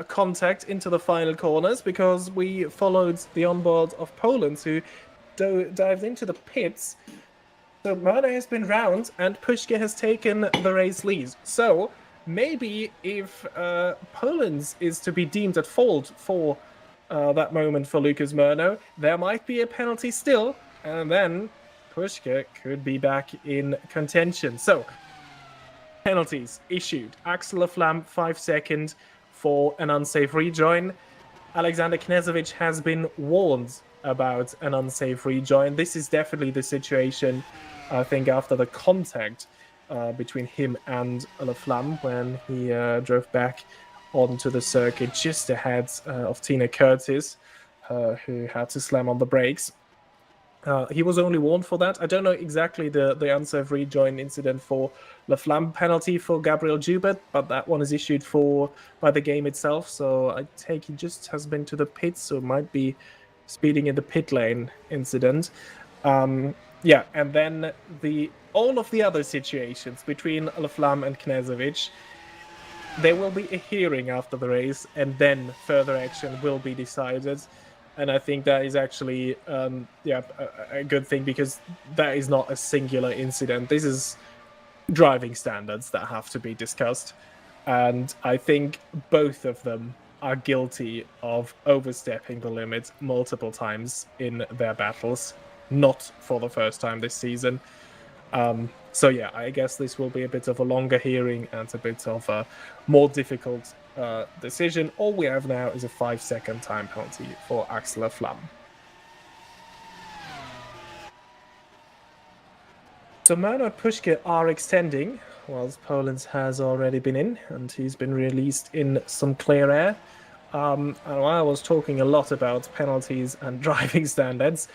contact into the final corners, because we followed the onboard of Poland, who dived into the pits. So Murno has been round, and Pushka has taken the race lead. So maybe if Poland is to be deemed at fault for that moment for Lucas Murno, there might be a penalty still, and then Pushka could be back in contention. So penalties issued. Axel Flam 5 seconds for an unsafe rejoin. Alexander Knezovic has been warned about an unsafe rejoin. This is definitely the situation, I think, after the contact between him and Flam when he drove back onto the circuit just ahead of Tina Curtis, who had to slam on the brakes. He was only warned for that. I don't know exactly the unsafe rejoin incident for Flam penalty for Gabriel Joubert, but that one is issued by the game itself. So I take he just has been to the pits, so it might be speeding in the pit lane incident. Yeah, and then all of the other situations between Flam and Knezovic, there will be a hearing after the race, and then further action will be decided. And I think that is actually, a good thing, because that is not a singular incident. This is driving standards that have to be discussed. And I think both of them are guilty of overstepping the limit multiple times in their battles, not for the first time this season. So yeah, I guess this will be a bit of a longer hearing and a bit of a more difficult decision. All we have now is a 5-second time penalty for Axel Flam. So Murno and Pushka are extending, whilst Poland has already been in, and he's been released in some clear air. And while I was talking a lot about penalties and driving standards,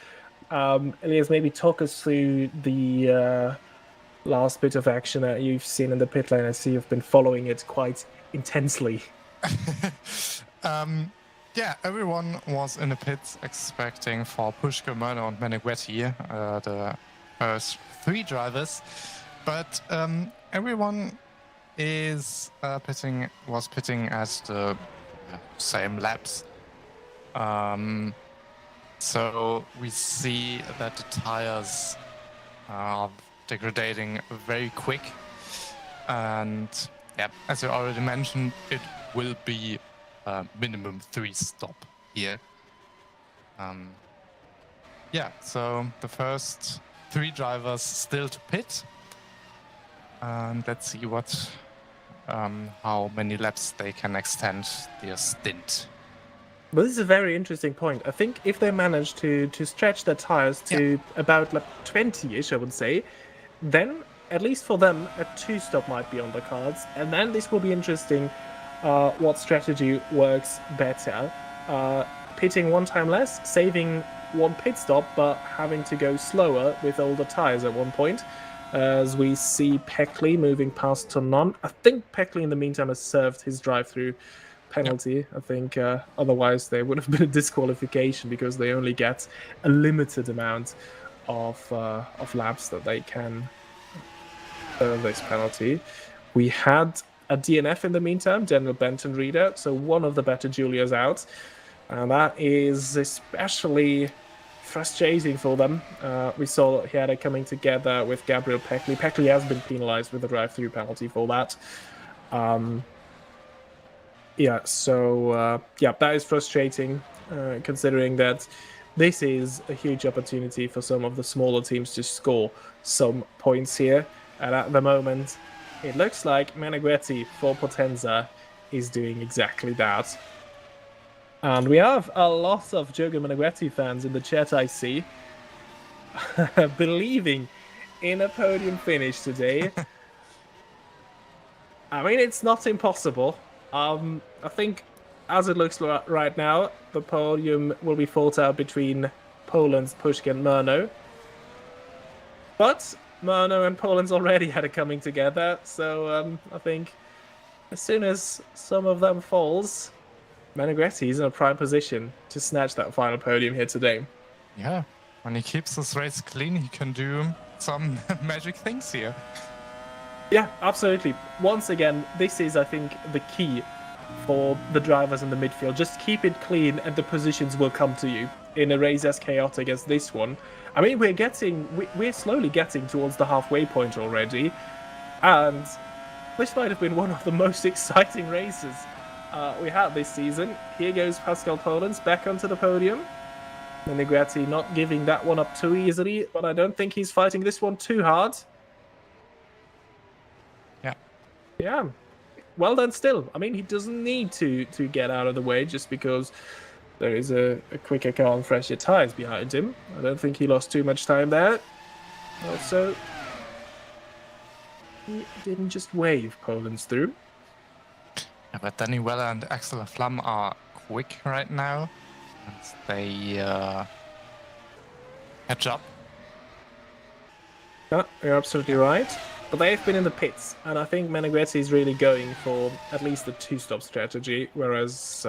Elias, maybe talk us through the last bit of action that you've seen in the pit lane. I see you've been following it quite intensely. Yeah, everyone was in the pits expecting for Pushka, Murno, and Meneghetti, the first 3 drivers, but everyone was pitting at the same laps. So we see that the tires are degrading very quick, and yeah, as you already mentioned, it will be a minimum 3-stop here. Yeah, so the first 3 drivers still to pit, and let's see how many laps they can extend their stint. But this is a very interesting point. I think if they manage to stretch their tires to about like 20-ish, I would say, then at least for them a 2-stop might be on the cards, and then this will be interesting. What strategy works better? Pitting one time less, saving one pit stop, but having to go slower with older tires at one point. As we see Peckley moving past turn on. I think Peckley in the meantime has served his drive-through penalty. I think otherwise there would have been a disqualification because they only get a limited amount of laps that they can earn this penalty. We had a DNF in the meantime, Daniel Benton Reader, so one of the better Julias out, and that is especially frustrating for them. We saw he had it coming together with Gabriel Peckley. Peckley has been penalized with a drive-through penalty for that. That is frustrating, considering that this is a huge opportunity for some of the smaller teams to score some points here. And at the moment, it looks like Meneghetti for Potenza is doing exactly that. And we have a lot of Jürgen Meneghetti fans in the chat, I see, believing in a podium finish today. I mean, it's not impossible. I think, as it looks right now, the podium will be fought out between Poland's Pushkin and Murno. But Murno and Poland's already had it coming together, so I think as soon as some of them falls, Meneghetti is in a prime position to snatch that final podium here today. Yeah, when he keeps his race clean, he can do some magic things here. Yeah, absolutely. Once again, this is, I think, the key for the drivers in the midfield. Just keep it clean and the positions will come to you in a race as chaotic as this one. I mean, we're slowly getting towards the halfway point already, and this might have been one of the most exciting races we had this season. Here goes Pascal Polens back onto the podium. Meneghetti not giving that one up too easily, but I don't think he's fighting this one too hard. Yeah. Well done still. I mean, he doesn't need to get out of the way just because there is a quicker car and fresher tires behind him. I don't think he lost too much time there. Also, he didn't just wave Polens through. Yeah, but Danny Weller and Axel Flam are quick right now. And they catch up. Yeah, you're absolutely right. But they've been in the pits, and I think Meneghetti is really going for at least a 2-stop strategy, whereas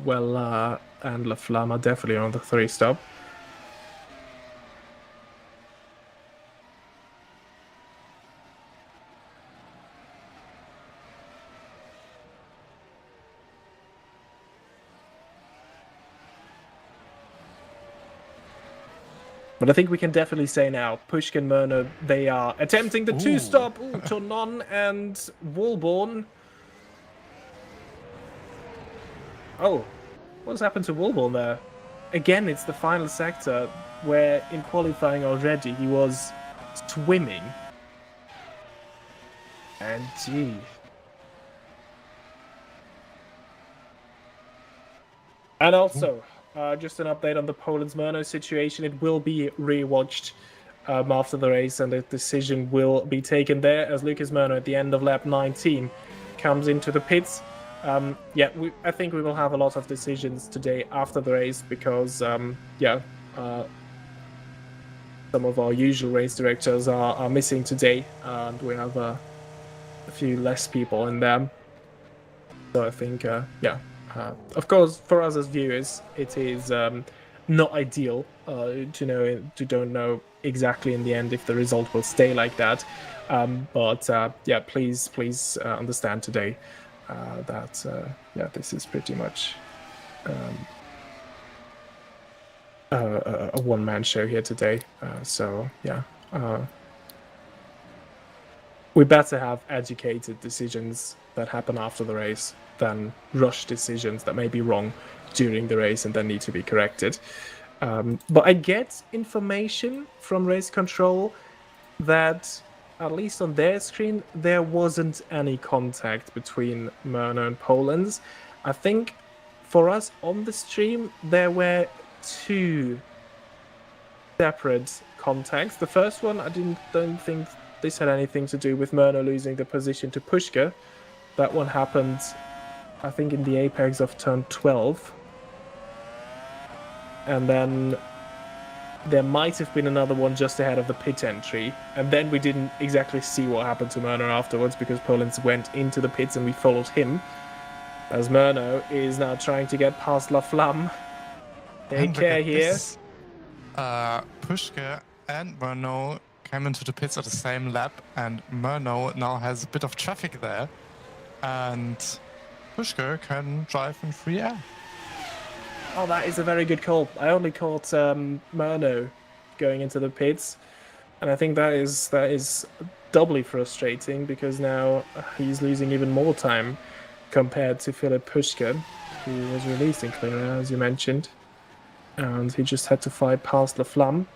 Weller and Laflamme are definitely on the 3-stop. But I think we can definitely say now, Pushkin Murno, they are attempting the 2-stop. Tonon and Woolborn. Oh, what's happened to Woolborn there? Again, it's the final sector where in qualifying already he was swimming. And gee. And also, just an update on the Poland's-Murno situation. It will be rewatched after the race, and the decision will be taken there as Lucas Murno at the end of lap 19 comes into the pits. I think we will have a lot of decisions today after the race because, some of our usual race directors are missing today, and we have a few less people in there. So I think, of course, for us as viewers, it is not ideal to don't know exactly in the end if the result will stay like that. Please understand today that this is pretty much a one-man show here today. We better have educated decisions that happen after the race than rush decisions that may be wrong during the race and then need to be corrected. But I get information from race control that, at least on their screen, there wasn't any contact between Murno and Polens. I think for us on the stream, there were two separate contacts. The first one, I don't think this had anything to do with Murno losing the position to Pushka. That one happened, I think, in the apex of turn 12. And then there might have been another one just ahead of the pit entry. And then we didn't exactly see what happened to Murno afterwards because Poland went into the pits and we followed him. As Murno is now trying to get past La Flamme. Take care here. Pushka and Murno came into the pits at the same lap, and Murno now has a bit of traffic there. And Pushka can drive in free air. Oh, that is a very good call. I only caught Murno going into the pits, and I think that is doubly frustrating because now he's losing even more time compared to Philip Pushka, who was released in clear air, as you mentioned, and he just had to fight past La Flamme,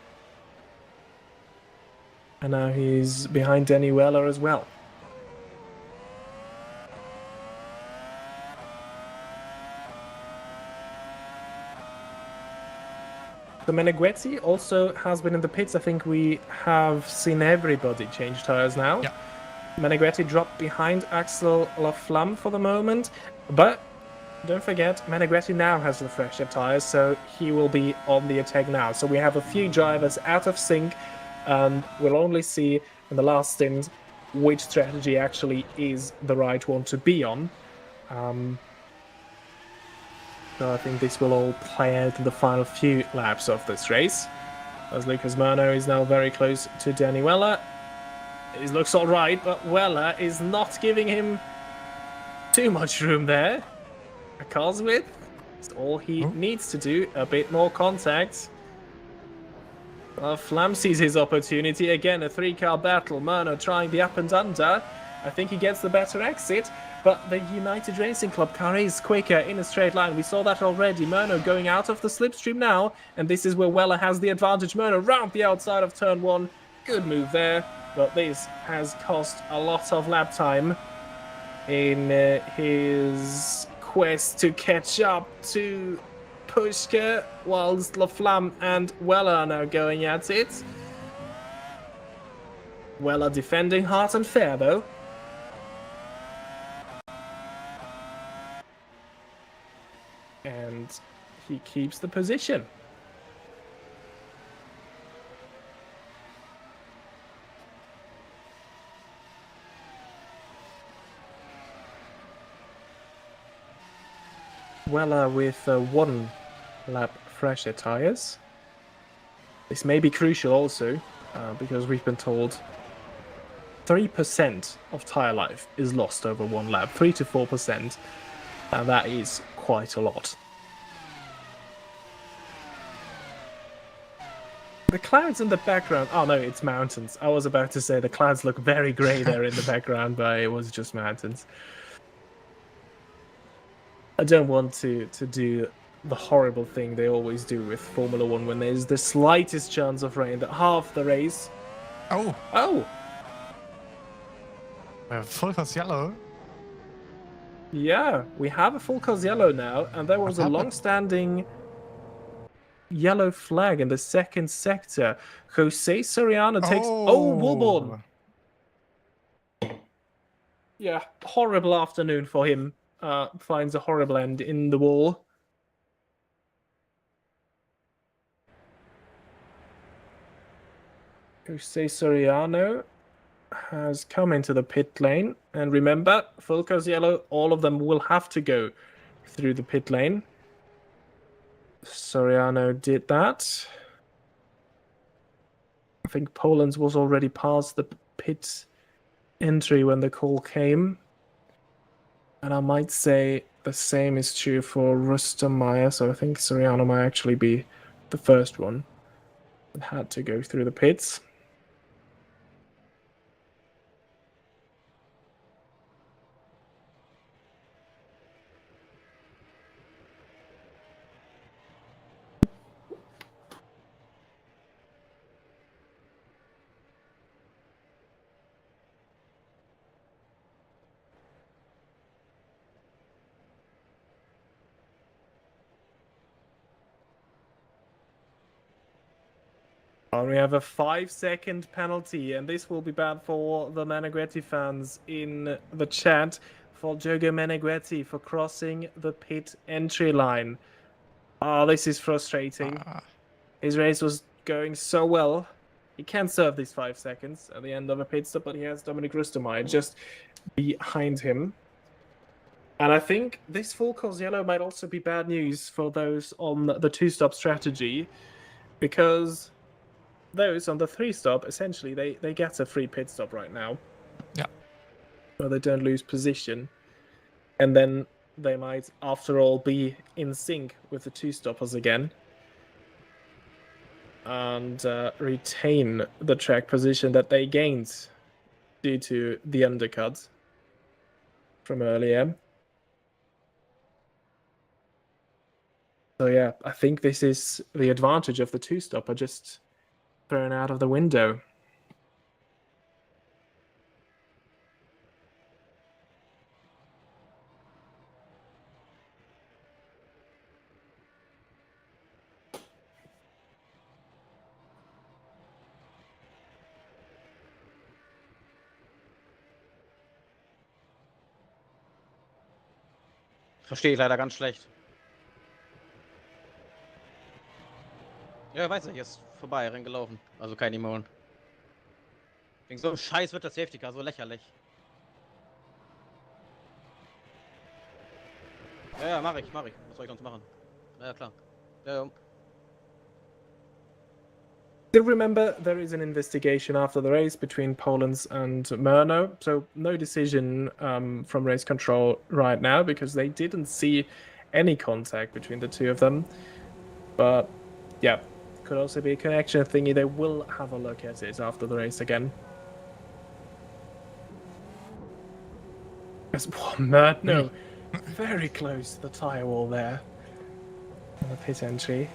and now he's behind Denny Weller as well. The Meneghetti also has been in the pits. I think we have seen everybody change tires now. Yeah. Meneghetti dropped behind Axel Laflamme for the moment, but don't forget, Meneghetti now has the fresher tires, so he will be on the attack now. So we have a few drivers out of sync, and we'll only see in the last stint which strategy actually is the right one to be on. So I think this will all play out in the final few laps of this race. As Lucas Murno is now very close to Danny Weller. It looks alright, but Weller is not giving him too much room there. A car's width is all he needs to do. A bit more contact. Flam sees his opportunity. Again, a 3-car battle. Murno trying the up and under. I think he gets the better exit. But the United Racing Club car is quicker in a straight line. We saw that already. Murno going out of the slipstream now. And this is where Weller has the advantage. Murno round the outside of turn 1. Good move there. But this has cost a lot of lap time in his quest to catch up to Pushka, whilst Laflamme and Weller are now going at it. Weller defending hard and fair, though. And he keeps the position. Weller with 1 lap fresher tires. This may be crucial also, because we've been told 3% of tire life is lost over 1 lap, 3 to 4%, and that is quite a lot. The clouds in the background, oh no, it's mountains. I was about to say the clouds look very grey there in the background, but it was just mountains. I don't want to do the horrible thing they always do with Formula 1 when there's the slightest chance of rain, that half the race... Oh! Full cars yellow. Yeah, we have a full cars yellow now, and there was a long-standing yellow flag in the second sector. Jose Soriano takes... Oh, Wilborn! Yeah, horrible afternoon for him. Finds a horrible end in the wall. Jose Soriano has come into the pit lane. And remember, full cars yellow, all of them will have to go through the pit lane. Soriano did that. I think Poland's was already past the pit entry when the call came. And I might say the same is true for Rustemeyer, so I think Soriano might actually be the first one that had to go through the pits. And we have a 5-second penalty, and this will be bad for the Menegretti fans in the chat, for Jogo Menegretti for crossing the pit entry line. Oh, this is frustrating. His race was going so well. He can serve these 5 seconds at the end of a pit stop, but he has Dominic Rustemeyer just behind him. And I think this full course yellow might also be bad news for those on the 2-stop strategy, because those on the 3-stop, essentially, they get a free pit stop right now. Yeah. So they don't lose position. And then they might, after all, be in sync with the 2-stoppers again and retain the track position that they gained due to the undercut from earlier. So yeah, I think this is the advantage of the 2-stopper just thrown out of the window. Verstehe ich leider ganz schlecht. Ja, weiß nicht, ist vorbei, reingelaufen. Also kein Immun. Wegen so einem Scheiß wird das Safety Car so lächerlich. Ja, mach ich. Was soll ich sonst machen? Ja, klar. Ja. Still remember, there is an investigation after the race between Poland and Murno, so no decision from race control right now, because they didn't see any contact between the two of them. But yeah, could also be a connection thingy. They will have a look at it after the race again. Murno, very close to the tyre wall there on the pit entry.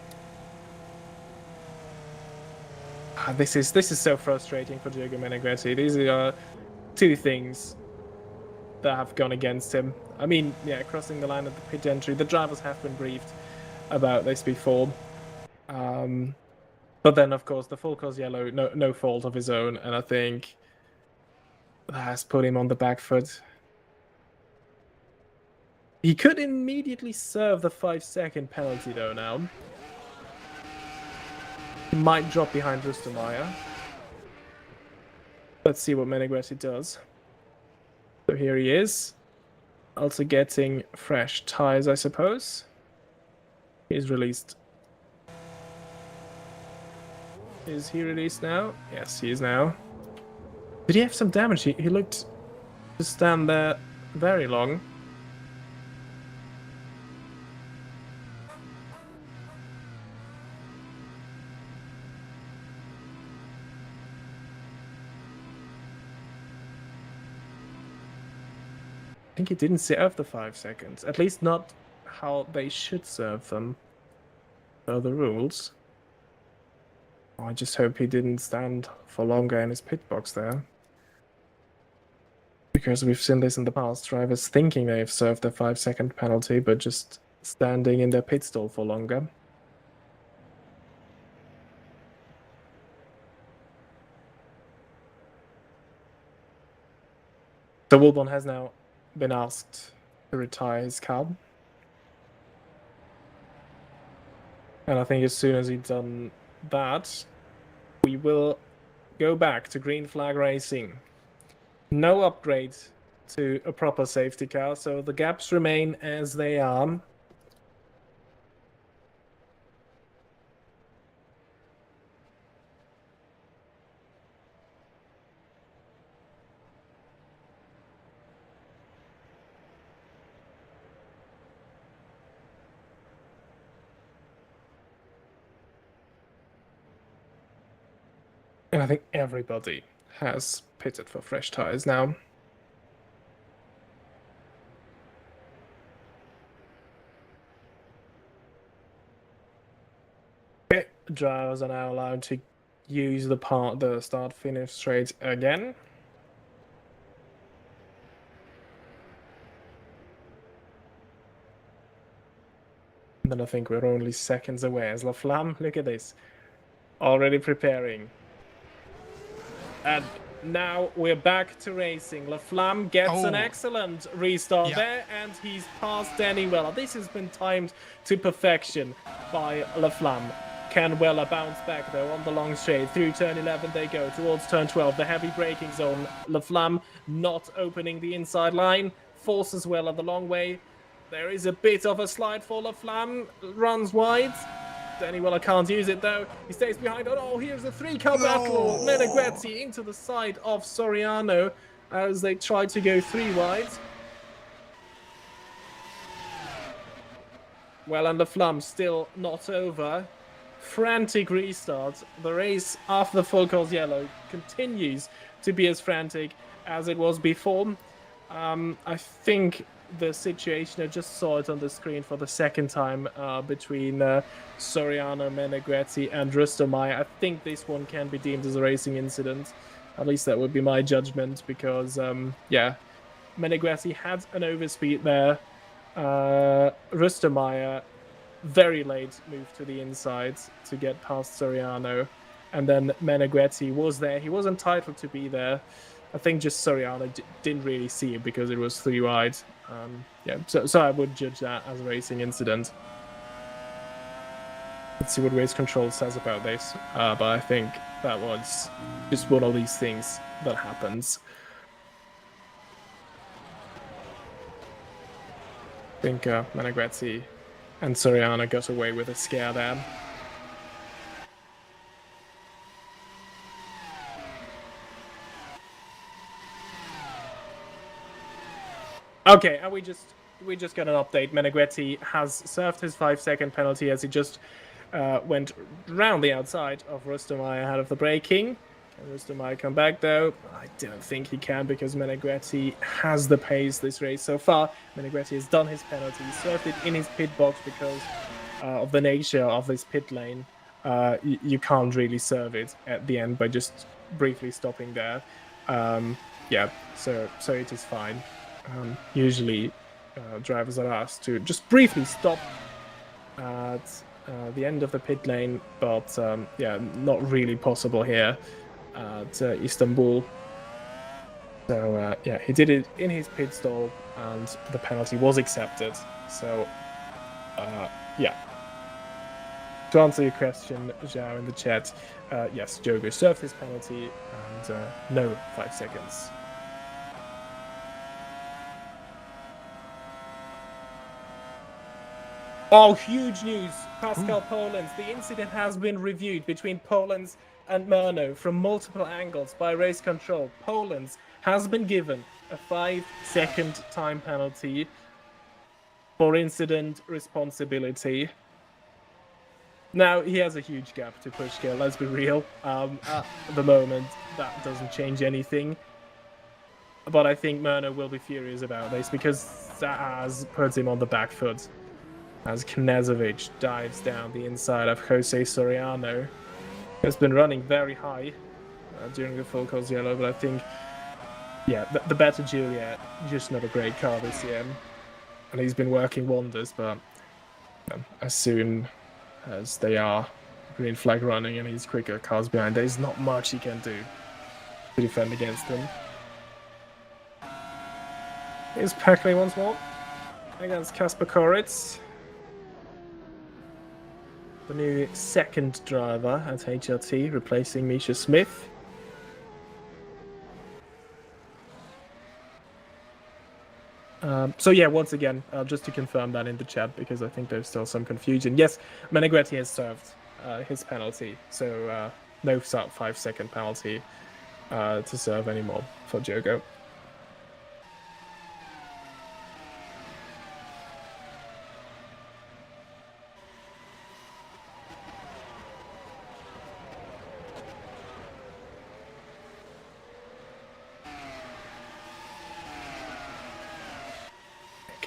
This is so frustrating for Jogo Menegretti. These are two things that have gone against him. I mean, yeah, crossing the line at the pit entry, the drivers have been briefed about this before. But then, of course, the full course yellow, no fault of his own, and I think that has put him on the back foot. He could immediately serve the 5-second penalty, though, now. Might drop behind Rustemeyer. Let's see what Menegretti does. So here he is. Also getting fresh tires, I suppose. He's released. Is he released now? Yes, he is now. Did he have some damage? He looked to stand there very long. I think he didn't serve the 5 seconds. At least not how they should serve them. Per the rules. Oh, I just hope he didn't stand for longer in his pit box there. Because we've seen this in the past. Drivers thinking they've served the 5-second penalty, but just standing in their pit stall for longer. So Wilborn has now been asked to retire his car. And I think as soon as he's done that, we will go back to green flag racing. No upgrade to a proper safety car, so the gaps remain as they are. And I think everybody has pitted for fresh tires now. Okay, drivers are now allowed to use the start-finish straight again. And then I think we're only seconds away as La Flamme. Look at this. already preparing. And now we're back to racing. LaFlamme gets an excellent restart there, and he's passed Danny Weller. This has been timed to perfection by LaFlamme. Can Weller bounce back, though, on the long straight? Through turn 11 they go, towards turn 12, the heavy braking zone. LaFlamme not opening the inside line, forces Weller the long way. There is a bit of a slide for LaFlamme, runs wide. Danny Weller can't use it, though. He stays behind. Oh, no, here's a three-car battle. Meneghetti into the side of Soriano as they try to go three wide. Well, and LaFlamme still not over. Frantic restart. The race after the full course yellow continues to be as frantic as it was before. I think the situation, I just saw it on the screen for the second time between Soriano, Meneghetti and Rustomayer. I think this one can be deemed as a racing incident. At least that would be my judgment because, yeah, Meneghetti had an overspeed there. Rustomayer very late moved to the inside to get past Soriano. And then Meneghetti was there. He was entitled to be there. I think just Soriano didn't really see it because it was three wide. Yeah, so I would judge that as a racing incident. Let's see what race control says about this. But I think that was just one of these things that happens. I think Meneghetti and Soriano got away with a scare there. Okay, and we just got an update. Meneghetti has served his 5-second penalty as he just went round the outside of Rustomayer ahead of the braking. Can Rustomayer come back, though? I don't think he can because Meneghetti has the pace this race so far. Meneghetti has done his penalty. He served it in his pit box because of the nature of this pit lane. You can't really serve it at the end by just briefly stopping there. Yeah, so it is fine. Usually, drivers are asked to just briefly stop at the end of the pit lane, but yeah, not really possible here at Istanbul. So yeah, he did it in his pit stall, and the penalty was accepted. So yeah. To answer your question, Zhao, in the chat, yes, Jogo served his penalty, and no 5 seconds. Oh, huge news! Pascal Polens. The incident has been reviewed between Polens and Murno from multiple angles by race control. Polens has been given a 5-second time penalty for incident responsibility. Now, he has a huge gap to Pushka, let's be real. At the moment, that doesn't change anything. But I think Murno will be furious about this because that has put him on the back foot. As Knezovic dives down the inside of Jose Soriano. Has been running very high during the full course yellow, but I think, yeah, the better Juliet, just not a great car this year. And he's been working wonders, but as soon as they are green flag running and he's quicker cars behind, there's not much he can do to defend against them. Here's Peckley once more against Kasper Koritz. The new second driver at HRT, replacing Misha Smith. So yeah, once again, just to confirm that in the chat, because I think there's still some confusion. Yes, Meneghetti has served his penalty, so no 5-second penalty to serve anymore for Jogo.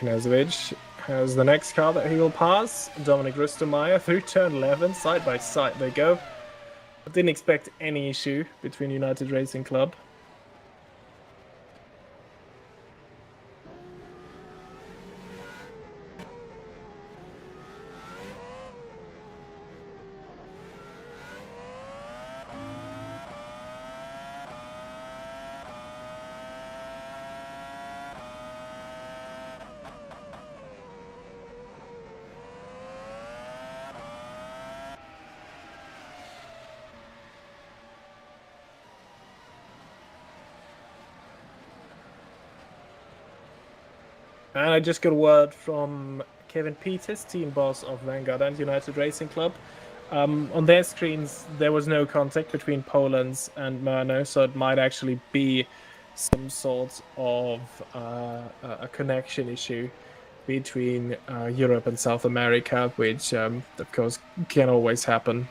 Knezovic has the next car that he will pass. Dominic Rustomayer through turn 11, side by side they go. I didn't expect any issue between United Racing Club. And I just got word from Kevin Peters, team boss of Vanguard and United Racing Club. On their screens, there was no contact between Poland and Murno, so it might actually be some sort of a connection issue between Europe and South America, which, of course, can always happen.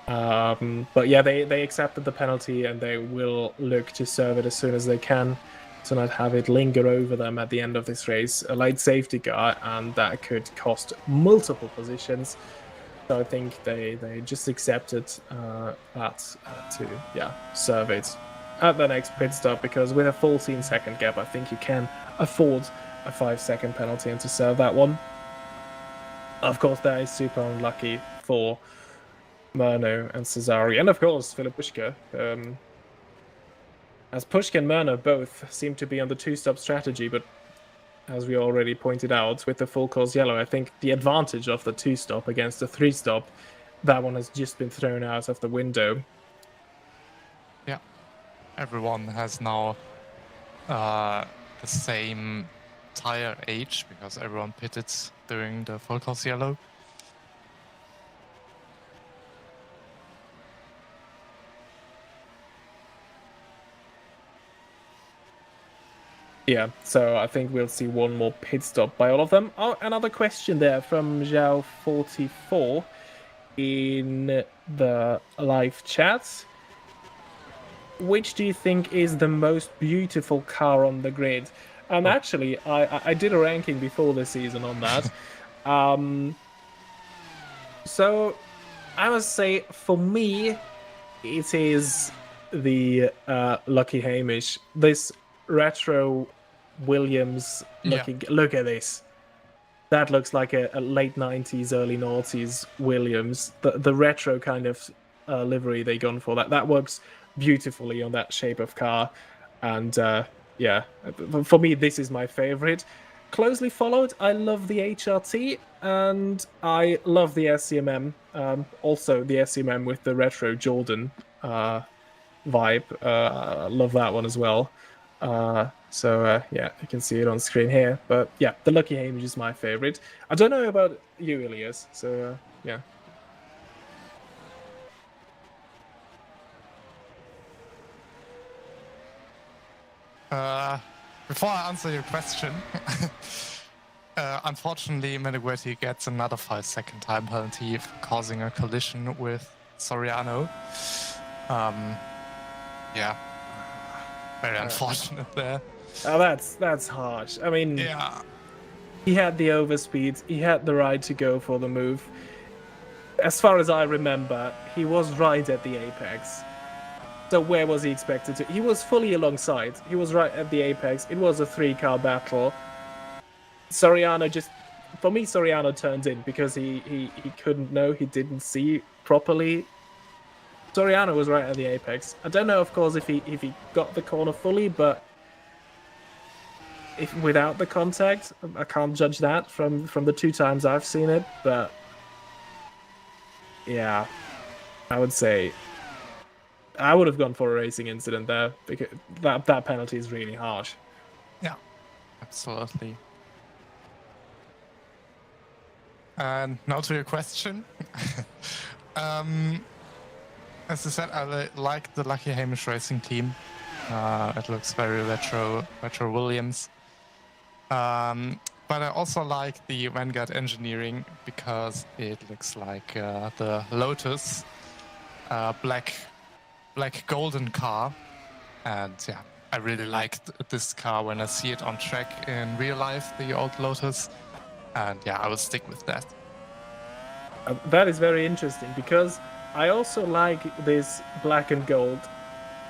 But yeah, they accepted the penalty and they will look to serve it as soon as they can to not have it linger over them at the end of this race. A light safety car, and that could cost multiple positions. So I think they just accepted that to serve it at the next pit stop, because with a 14-second gap, I think you can afford a 5-second penalty and to serve that one. Of course, that is super unlucky for Murno and Cesari, and of course Philip Pushka. As Pushka and Murno both seem to be on the 2-stop strategy, but as we already pointed out, with the full course yellow, I think the advantage of the 2-stop against the 3-stop, that one has just been thrown out of the window. Yeah, everyone has now the same tire age because everyone pitted during the full course yellow. Yeah, so I think we'll see one more pit stop by all of them. Oh, another question there from Zhao44 in the live chat. Which do you think is the most beautiful car on the grid? And actually, I did a ranking before the season on that. So I must say, for me, it is the Lucky Hamish. This retro Williams looking. Yeah. Look at this. That looks like a late 90s, early 90s Williams. The retro kind of livery they gone for. That works beautifully on that shape of car. And yeah, for me, this is my favorite. Closely followed, I love the HRT and I love the SCMM. Also, the SCMM with the retro Jordan vibe. Love that one as well. So yeah, you can see it on screen here. But yeah, the Lucky Hamish is my favorite. I don't know about you, Elias. So yeah. Before I answer your question, unfortunately, Meneghetti gets another 5-second time penalty for causing a collision with Soriano. Yeah, very unfortunate there. Oh, that's harsh. I mean, yeah, he had the overspeed, he had the right to go for the move. As far as I remember, he was right at the apex. So where was he expected to? He was fully alongside. He was right at the apex. It was a 3-car battle. Soriano just... For me, Soriano turned in because he couldn't know. He didn't see properly. Soriano was right at the apex. I don't know, of course, if he got the corner fully, but if without the contact, I can't judge that from the 2 times I've seen it. But yeah, I would say I would have gone for a racing incident there because that penalty is really harsh. Yeah, absolutely. And now to your question. As I said, I like the Lucky Hamish Racing team. It looks very retro Williams. But I also like the Vanguard engineering because it looks like the Lotus black golden car. And yeah, I really liked this car when I see it on track in real life, the old Lotus. And yeah, I will stick with that. That is very interesting because I also like this black and gold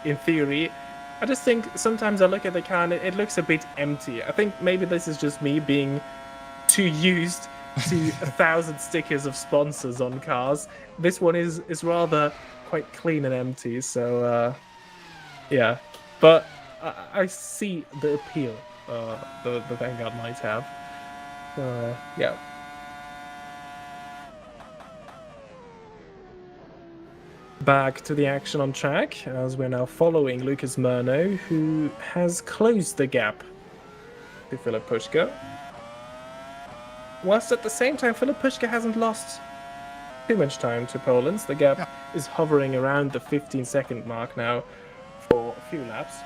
in theory. I just think sometimes I look at the car and it looks a bit empty. I think maybe this is just me being too used to 1,000 stickers of sponsors on cars. This one is rather quite clean and empty, so yeah. But I see the appeal the Vanguard might have. Yeah. Back to the action on track, as we're now following Lucas Murno, who has closed the gap to Philip Pushka. Whilst at the same time, Philip Pushka hasn't lost too much time to Poland. The gap is hovering around the 15-second mark now for a few laps.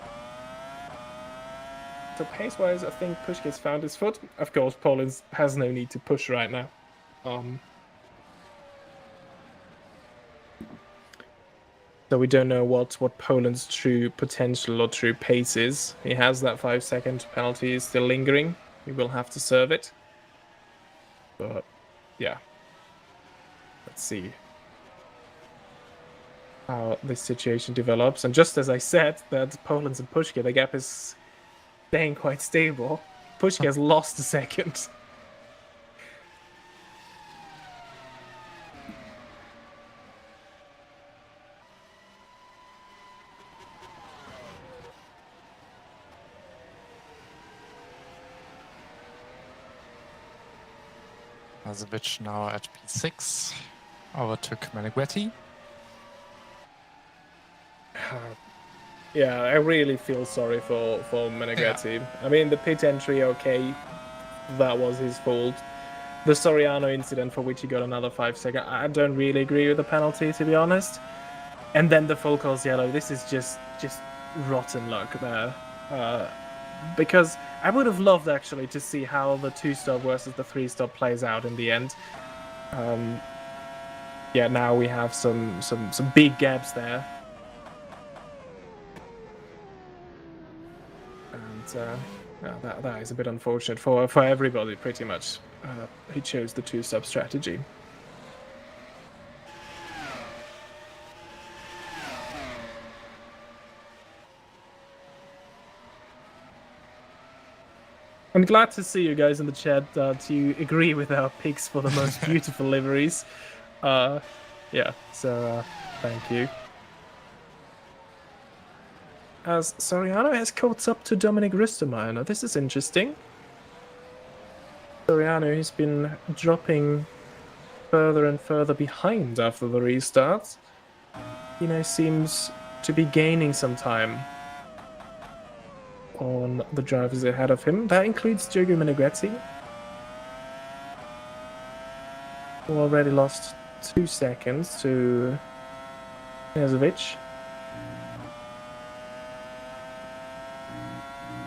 So pace-wise, I think Pushka's found his foot. Of course, Poland has no need to push right now. So we don't know what Poland's true potential or true pace is. He has that 5-second penalty still lingering. He will have to serve it. But yeah, let's see how this situation develops. And just as I said that Poland and Pushka, the gap is staying quite stable. Pushka has lost a second. Knežević now at P6, overtook Meneghetti. Yeah, I really feel sorry for Meneghetti. Yeah. I mean, the pit entry, okay, that was his fault. The Soriano incident, for which he got another 5 seconds, I don't really agree with the penalty, to be honest. And then the full course yellow, this is just rotten luck there. Because I would have loved, actually, to see how the 2-stop versus the 3-stop plays out in the end. Yeah, now we have some big gaps there. And that is a bit unfortunate for everybody, pretty much, who chose the 2-stop strategy. I'm glad to see you guys in the chat that you agree with our picks for the most beautiful liveries. Yeah, so thank you. As Soriano has caught up to Dominic Rustermeier. Now, this is interesting. Soriano has been dropping further and further behind after the restart. He now seems to be gaining some time on the drivers ahead of him. That includes Giorgio Meneghetti, who already lost 2 seconds to Knežević.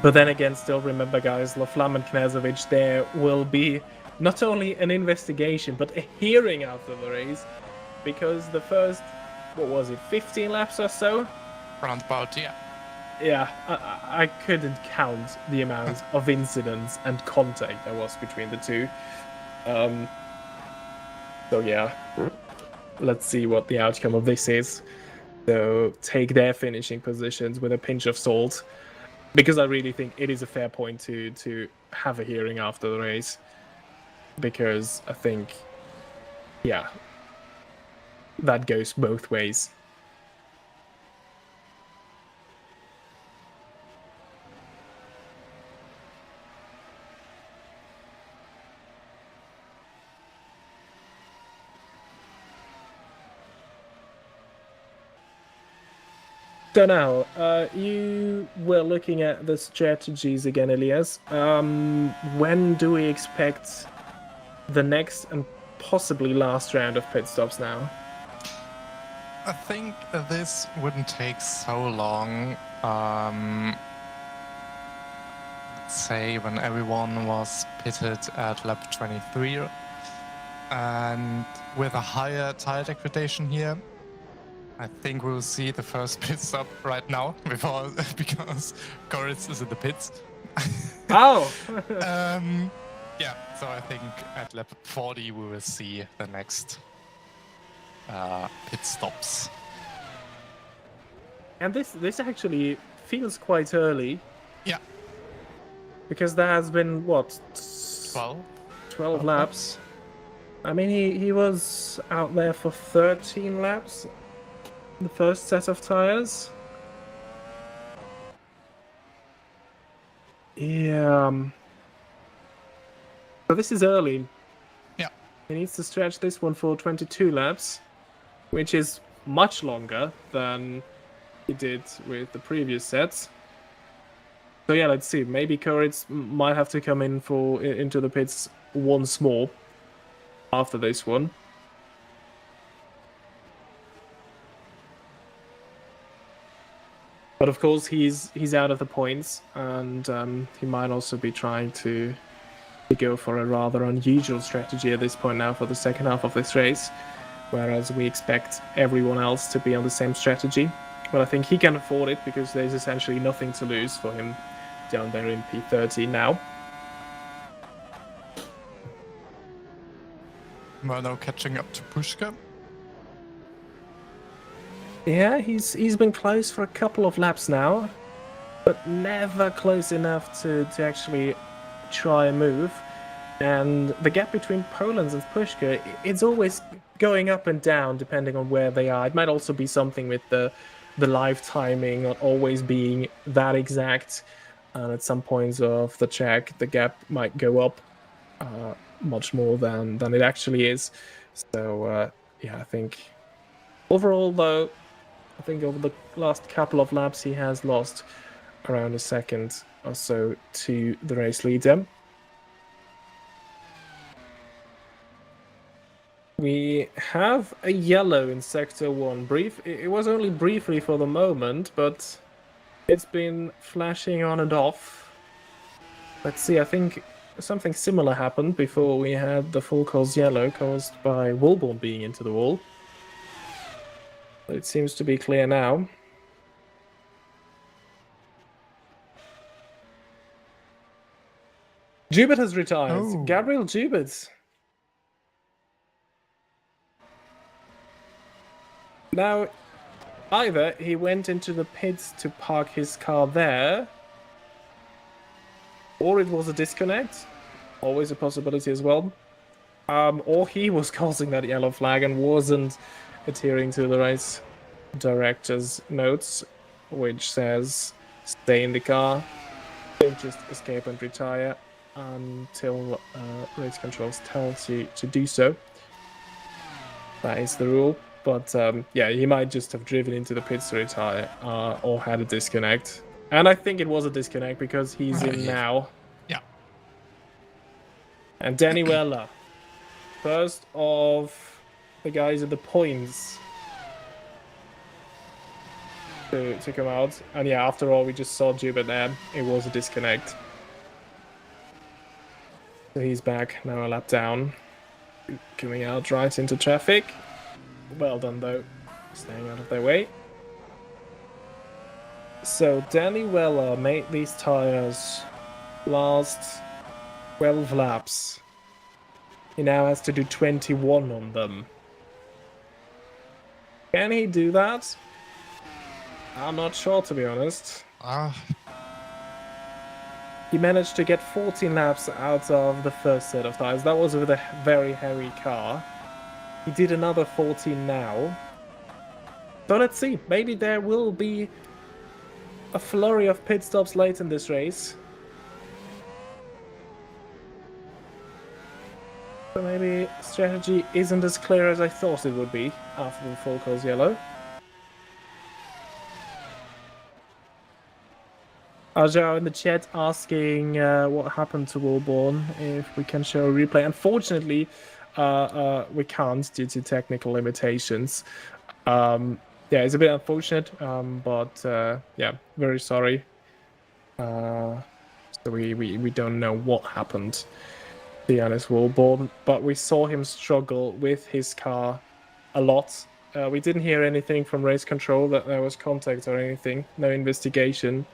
But then again, still remember, guys, Laflamme and Knežević, there will be not only an investigation, but a hearing after the race, because the first, 15 laps or so? Roundabout, yeah. Yeah, I couldn't count the amount of incidents and contact there was between the two. So yeah, let's see what the outcome of this is. So take their finishing positions with a pinch of salt, because I really think it is a fair point to have a hearing after the race, because I think, yeah, that goes both ways. So now, you were looking at the strategies again, Elias. When do we expect the next and possibly last round of pit stops now? I think this wouldn't take so long. Let's say when everyone was pitted at lap 23. And with a higher tire degradation here, I think we'll see the first pit stop right now because Goritz is in the pits. Oh! Yeah, so I think at lap 40 we will see the next pit stops. And this actually feels quite early. Yeah. Because there has been, what? 12 laps. I mean, he was out there for 13 laps. The first set of tires. Yeah. So this is early. Yeah. He needs to stretch this one for 22 laps, which is much longer than he did with the previous sets. So yeah, let's see. Maybe Kuritz might have to come into the pits once more after this one. But of course, he's out of the points, and he might also be trying to go for a rather unusual strategy at this point now for the second half of this race, whereas we expect everyone else to be on the same strategy. But I think he can afford it because there's essentially nothing to lose for him down there in P30 now. We're now catching up to Pushka. Yeah, he's been close for a couple of laps now, but never close enough to actually try a move. And the gap between Poland and Pushka, it's always going up and down depending on where they are. It might also be something with the live timing not always being that exact. And at some points of the track, the gap might go up much more than it actually is. So yeah, I think overall though, I think over the last couple of laps he has lost around a second or so to the race leader. We have a yellow in Sector 1. It was only briefly for the moment, but it's been flashing on and off. Let's see, I think something similar happened before we had the full course yellow caused by Woolborn being into the wall. But it seems to be clear now. Jubert has retired. Oh. Gabriel Jubert. Now, either he went into the pits to park his car there, or it was a disconnect. Always a possibility as well. Or he was causing that yellow flag and wasn't adhering to the race director's notes, which says stay in the car, don't just escape and retire until race controls tells you to do so. That is the rule. But yeah, he might just have driven into the pits to retire or had a disconnect. And I think it was a disconnect because he's in now. Yeah. And Danny Weller, first of the guys at the points to come out. And yeah, after all, we just saw Jubert there. It was a disconnect. So he's back, now a lap down. Coming out right into traffic. Well done, though. Staying out of their way. So Danny Weller made these tires last 12 laps. He now has to do 21 on them. Can he do that? I'm not sure, to be honest. He managed to get 14 laps out of the first set of tires. That was with a very heavy car. He did another 14 now. So let's see. Maybe there will be a flurry of pit stops late in this race. So maybe strategy isn't as clear as I thought it would be after the full course yellow. Ajao in the chat asking what happened to Woolborn, if we can show a replay. Unfortunately, we can't due to technical limitations. Yeah, it's a bit unfortunate, but yeah, very sorry. So we don't know what happened to Yannis Woolborn, but we saw him struggle with his car a lot. We didn't hear anything from race control that there was contact or anything, no investigation.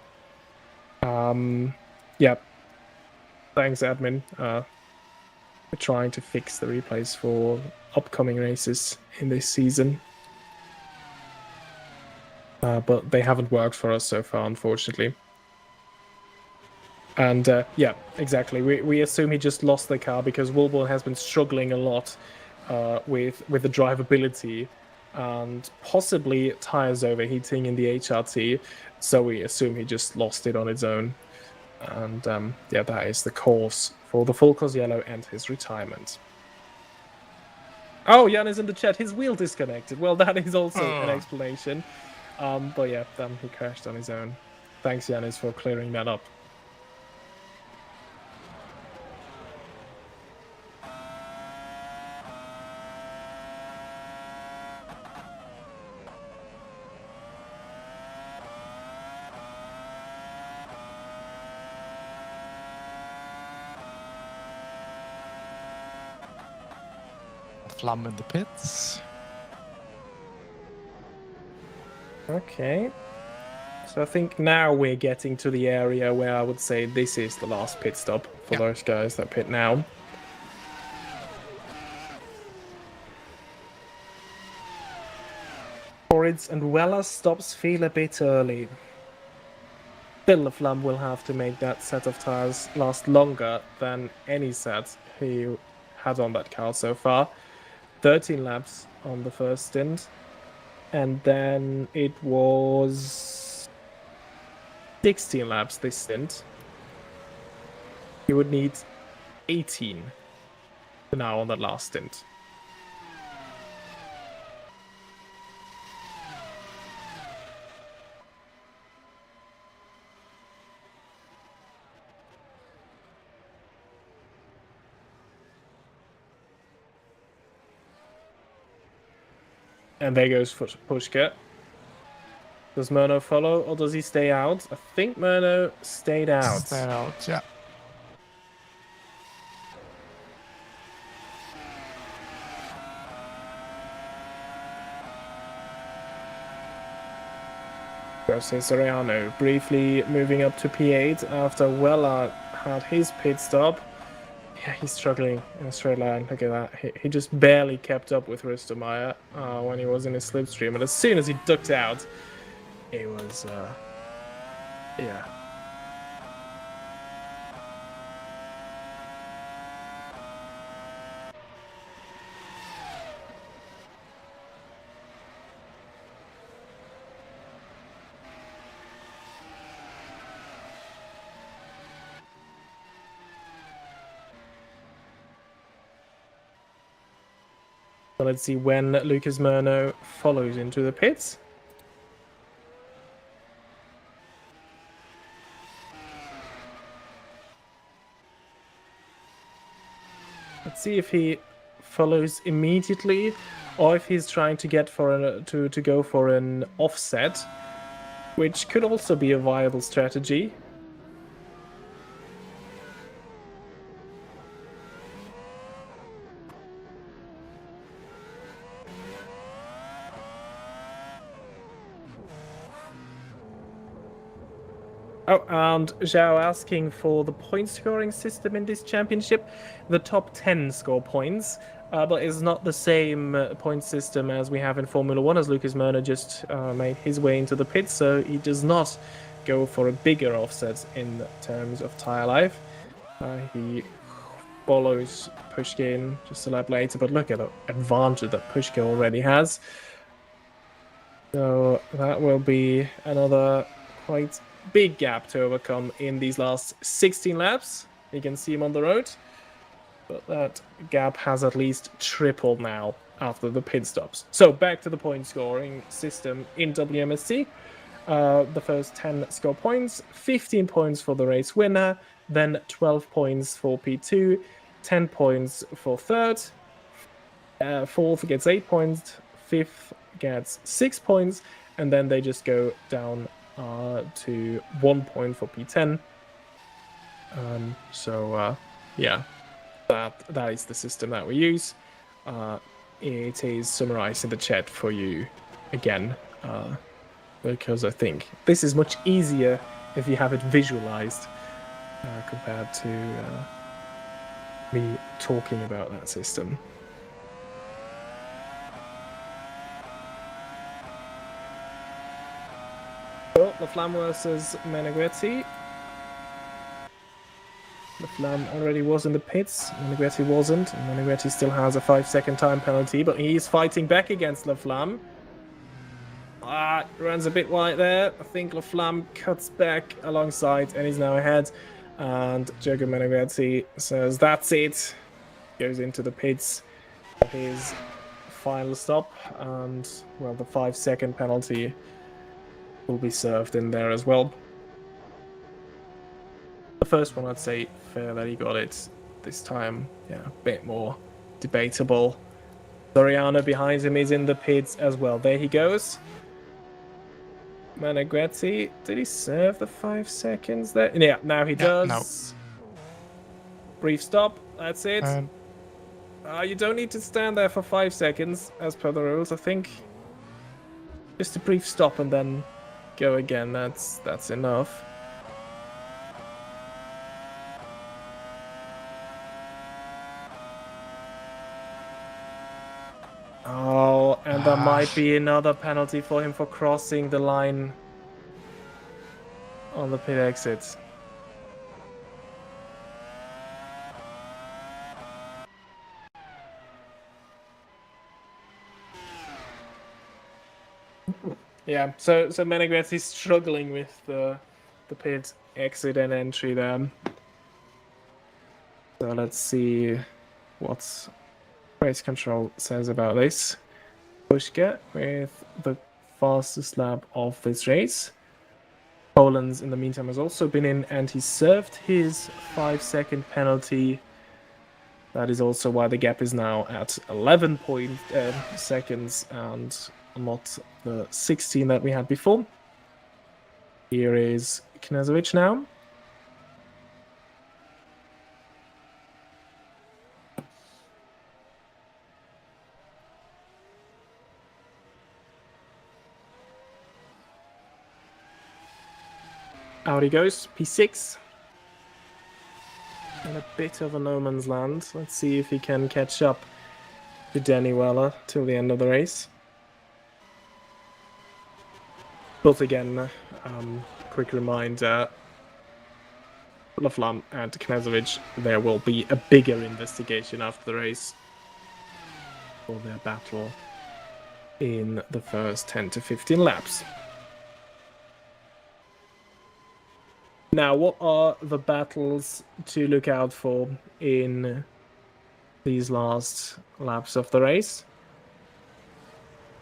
Yeah, thanks admin. We're trying to fix the replays for upcoming races in this season. But they haven't worked for us so far, unfortunately. And yeah, exactly. We assume he just lost the car because Woolborn has been struggling a lot with the drivability and possibly tires overheating in the HRT. So we assume he just lost it on its own. And yeah, that is the cause for the full course yellow and his retirement. Oh, Jan is in the chat. His wheel disconnected. Well, that is also an explanation. But yeah, he crashed on his own. Thanks, Yanis, for clearing that up. Laflamme in the pits. Okay. So I think now we're getting to the area where I would say this is the last pit stop for those guys that pit now. Moritz and Weller stops feel a bit early. Still, Laflamme will have to make that set of tires last longer than any set he had on that car so far. 13 laps on the first stint. And then it was 16 laps this stint. He would need 18 now on that last stint. And there goes Pushka. Does Murno follow or does he stay out? I think Murno stayed out. Stayed out, yeah. Jose Soriano briefly moving up to P8 after Weller had his pit stop. Yeah, he's struggling in a straight line. Look at that. He just barely kept up with Rustermeyer when he was in his slipstream. And as soon as he ducked out, it was, yeah. So let's see when Lucas Murno follows into the pits. Let's see if he follows immediately or if he's trying to get for to go for an offset, which could also be a viable strategy. Oh, and Zhao asking for the point scoring system in this championship. The top 10 score points, but it's not the same point system as we have in Formula 1, as Lucas Murno just made his way into the pits, so he does not go for a bigger offset in terms of tyre life. He follows Pushkin just a lap later, but look at the advantage that Pushkin already has. So that will be another quite big gap to overcome in these last 16 laps. You can see him on the road, but that gap has at least tripled now after the pit stops. So back to the point scoring system in WMSC. The first 10 score points, 15 points for the race winner, then 12 points for P2, 10 points for third, fourth gets 8 points, fifth gets 6 points, and then they just go down to 1 point for P10. Yeah, that is the system that we use. It is summarized in the chat for you again, because I think this is much easier if you have it visualized compared to me talking about that system. Well, Laflamme versus Meneghetti. Laflamme already was in the pits, Meneghetti wasn't, and Meneghetti still has a 5-second time penalty, but he's fighting back against Laflamme. Runs a bit wide there. I think Laflamme cuts back alongside and he's now ahead. And Jogo Meneghetti says that's it. Goes into the pits for his final stop, and well, the 5-second penalty will be served in there as well. The first one, I'd say, fair that he got it. This time, yeah, a bit more debatable. Soriano behind him is in the pits as well. There he goes. Meneghetti, did he serve the 5 seconds there? Yeah, now he does. No. Brief stop, that's it. And You don't need to stand there for 5 seconds, as per the rules, I think. Just a brief stop and then go again, that's enough. Oh, and there might be another penalty for him for crossing the line on the pit exit. Yeah, so Menegretti's struggling with the pit exit and entry there. So let's see what race control says about this. Pushka with the fastest lap of this race. Poland's in the meantime has also been in and he served his 5-second penalty. That is also why the gap is now at 11 seconds and not the 16 that we had before. Here is Knezovic now. Out he goes, P6. In a bit of a no man's land. Let's see if he can catch up to Danny Weller till the end of the race. But again, quick reminder, Laflamme and Knezovic, there will be a bigger investigation after the race for their battle in the first 10 to 15 laps. Now, what are the battles to look out for in these last laps of the race?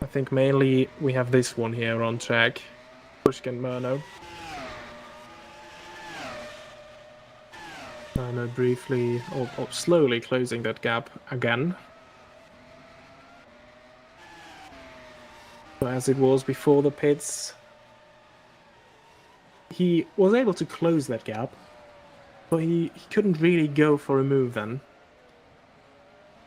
I think mainly we have this one here on track, Pushkin Murno. Murno briefly, or slowly closing that gap again. So as it was before the pits, he was able to close that gap, but he couldn't really go for a move then.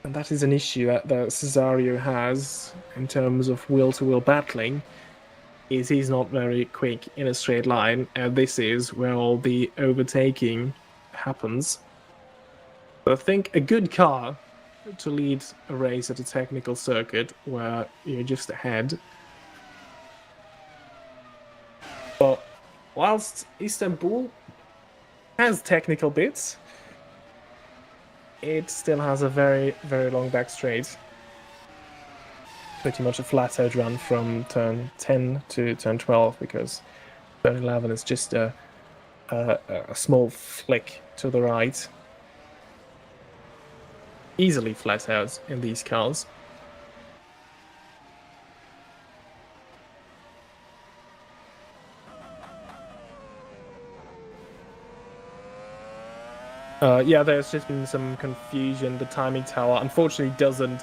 And that is an issue that Cesario has in terms of will-to-will battling, is he's not very quick in a straight line, and this is where all the overtaking happens. But I think a good car to lead a race at a technical circuit where you're just ahead. But whilst Istanbul has technical bits, it still has a very, very long back straight. Pretty much a flat-out run from turn 10 to turn 12, because turn 11 is just a small flick to the right. Easily flat out in these cars. Yeah, there's just been some confusion. The timing tower unfortunately doesn't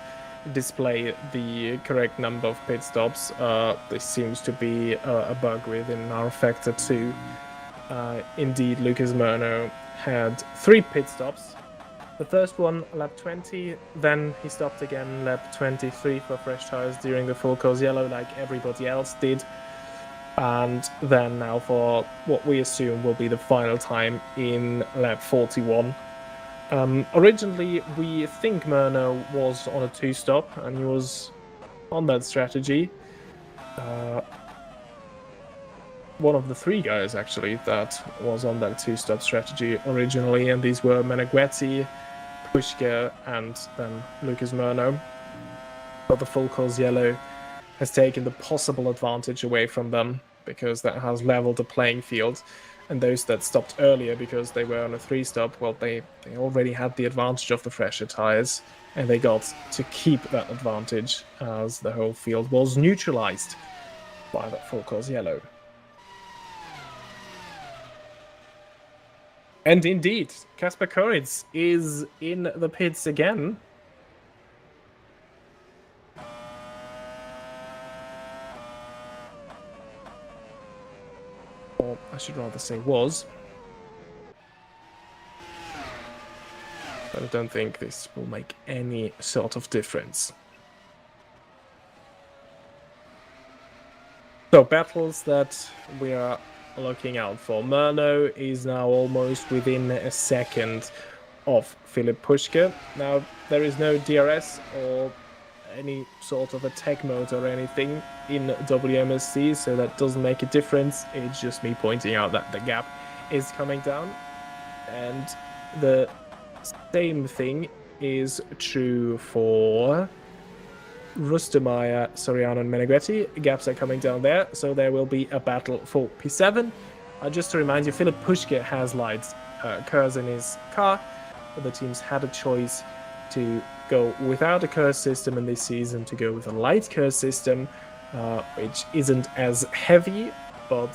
display the correct number of pit stops. This seems to be a bug within our Factor 2. Indeed, Lucas Murno had 3 pit stops. The first one, lap 20, then he stopped again, lap 23 for fresh tires during the full course yellow, like everybody else did. And then now for what we assume will be the final time in lap 41. Originally, we think Murno was on a 2-stop, and he was on that strategy. One of the 3 guys, actually, that was on that 2-stop strategy originally, and these were Menegretti, Pushka, and then Lucas Murno. But the full course yellow has taken the possible advantage away from them, because that has leveled the playing field. And those that stopped earlier because they were on a 3-stop, well, they already had the advantage of the fresher tires, and they got to keep that advantage as the whole field was neutralized by that full course yellow. And indeed, Kasper Koritz is in the pits again. Or I should rather say was. But I don't think this will make any sort of difference. So battles that we are looking out for. Murno is now almost within a second of Philip Pushka. Now there is no DRS or any sort of attack mode or anything in WMSC, so that doesn't make a difference. It's just me pointing out that the gap is coming down. And the same thing is true for Rustemeyer, Soriano, and Meneghetti. Gaps are coming down there, so there will be a battle for P7. Just to remind you, Philip Pushka has lights curse in his car. The teams had a choice to go without a curse system in this season, to go with a light curse system, which isn't as heavy, but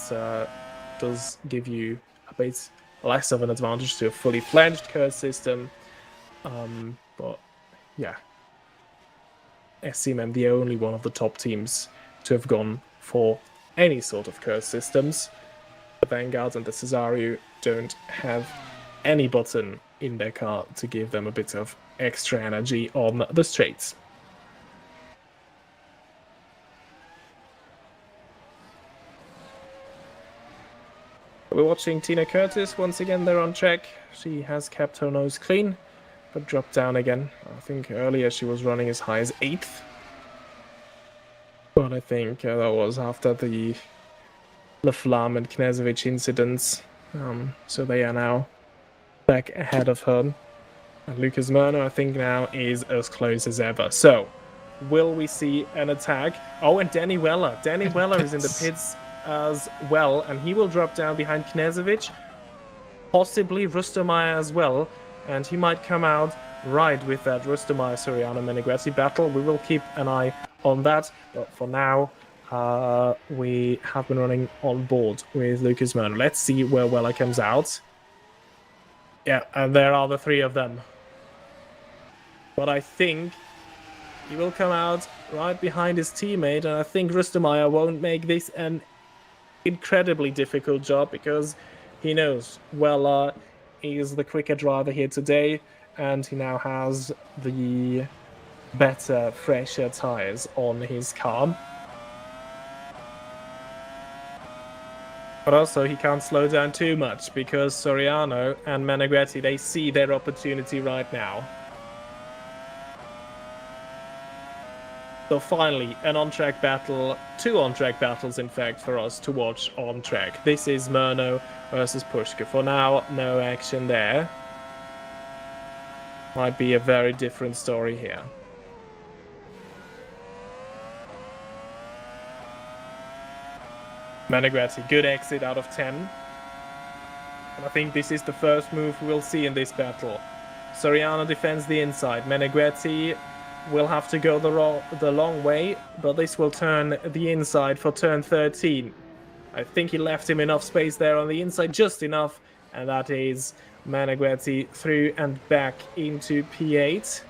does give you a bit less of an advantage to a fully flanged curse system. But yeah, SCMM the only one of the top teams to have gone for any sort of curse systems. The Vanguard and the Cesario don't have any button in their car to give them a bit of extra energy on the straights. We're watching Tina Curtis once again there on track. She has kept her nose clean, but dropped down again. I think earlier she was running as high as 8th. But I think that was after the Laflamme and Knežević incidents. So they are now back ahead of her. And Lucas Murno, I think, now is as close as ever. So, will we see an attack? Oh, and Danny Weller. Danny Weller is in the pits as well, and he will drop down behind Knežević. Possibly Rustemeyer as well, and he might come out right with that Rustemeyer-Soriano Meneghetti battle. We will keep an eye on that, but for now, we have been running on board with Lucas Murno. Let's see where Weller comes out. Yeah, and there are the 3 of them. But I think he will come out right behind his teammate, and I think Rustemeyer won't make this an incredibly difficult job, because he knows Weller is the quicker driver here today, and he now has the better, fresher tires on his car. But also he can't slow down too much, because Soriano and Meneghetti, they see their opportunity right now. So finally, an on-track battle, 2 on-track battles in fact for us to watch on track. This is Murno versus Pushka. For now, no action there. Might be a very different story here. Meneghetti, good exit out of 10. And I think this is the first move we'll see in this battle. Soriano defends the inside. Meneghetti will have to go the long way, but this will turn the inside for turn 13. I think he left him enough space there on the inside, just enough, and that is Meneghetti through and back into P8.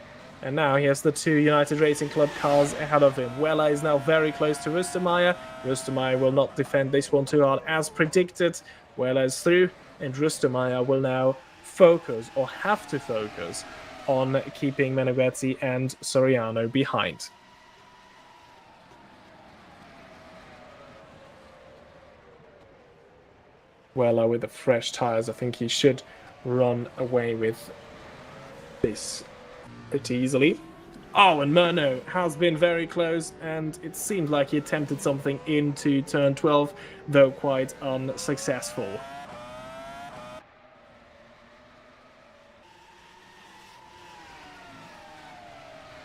And now he has the 2 United Racing Club cars ahead of him. Weller is now very close to Rustemeyer. Rustemeyer will not defend this one too hard as predicted. Weller is through, and Rustemeyer will now focus, or have to focus, on keeping Meneghetti and Soriano behind. Weller with the fresh tires, I think he should run away with this pretty easily. Oh, and Murno has been very close, and it seemed like he attempted something into turn 12, though quite unsuccessful.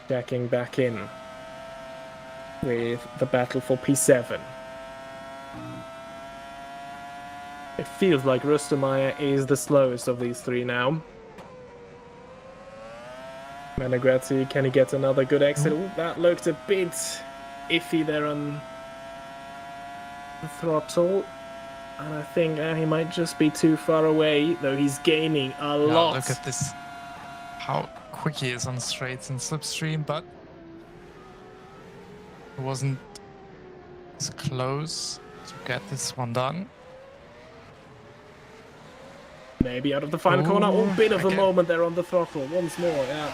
Checking back in with the battle for P7. It feels like Rustemeyer is the slowest of these 3 now. Meneghetti, can he get another good exit? Ooh, that looked a bit iffy there on the throttle. And I think he might just be too far away, though he's gaining a lot. Look at this. How quick he is on straights and slipstream, but it wasn't as close to get this one done. Maybe out of the final corner. Oh, bit of a again. moment there on the throttle. Once more, yeah.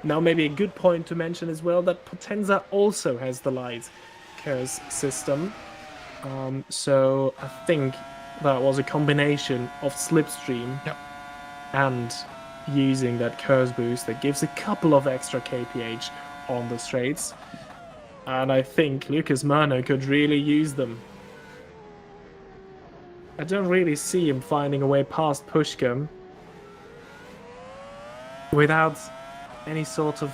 Now, maybe a good point to mention as well that Potenza also has the light curse system. So I think that was a combination of slipstream and using that curse boost that gives a couple of extra kph on the straights. And I think Lucas Murno could really use them. I don't really see him finding a way past Pushcam without any sort of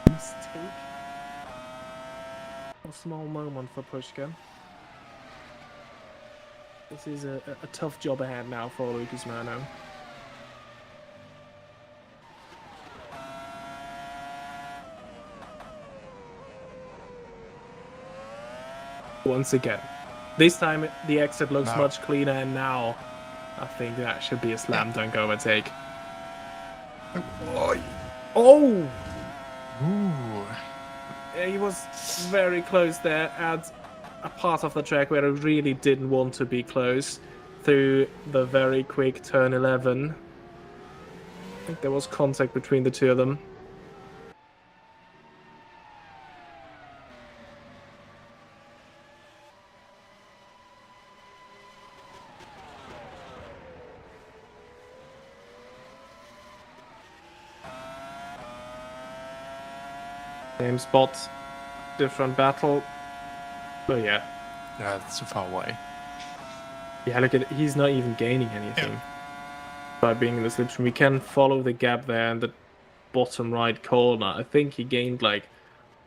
mistake. A small moment for Pushcam. This is a tough job ahead now for Lucas Murno. Once again. This time the exit looks much cleaner, and now I think that should be a slam dunk overtake. Oh! Ooh. He was very close there at a part of the track where he really didn't want to be close, through the very quick turn 11. I think there was contact between the two of them. Same spot, different battle. Oh yeah. Yeah, that's too far away. Yeah, look at it. He's not even gaining anything by being in the slipstream. We can follow the gap there in the bottom right corner. I think he gained like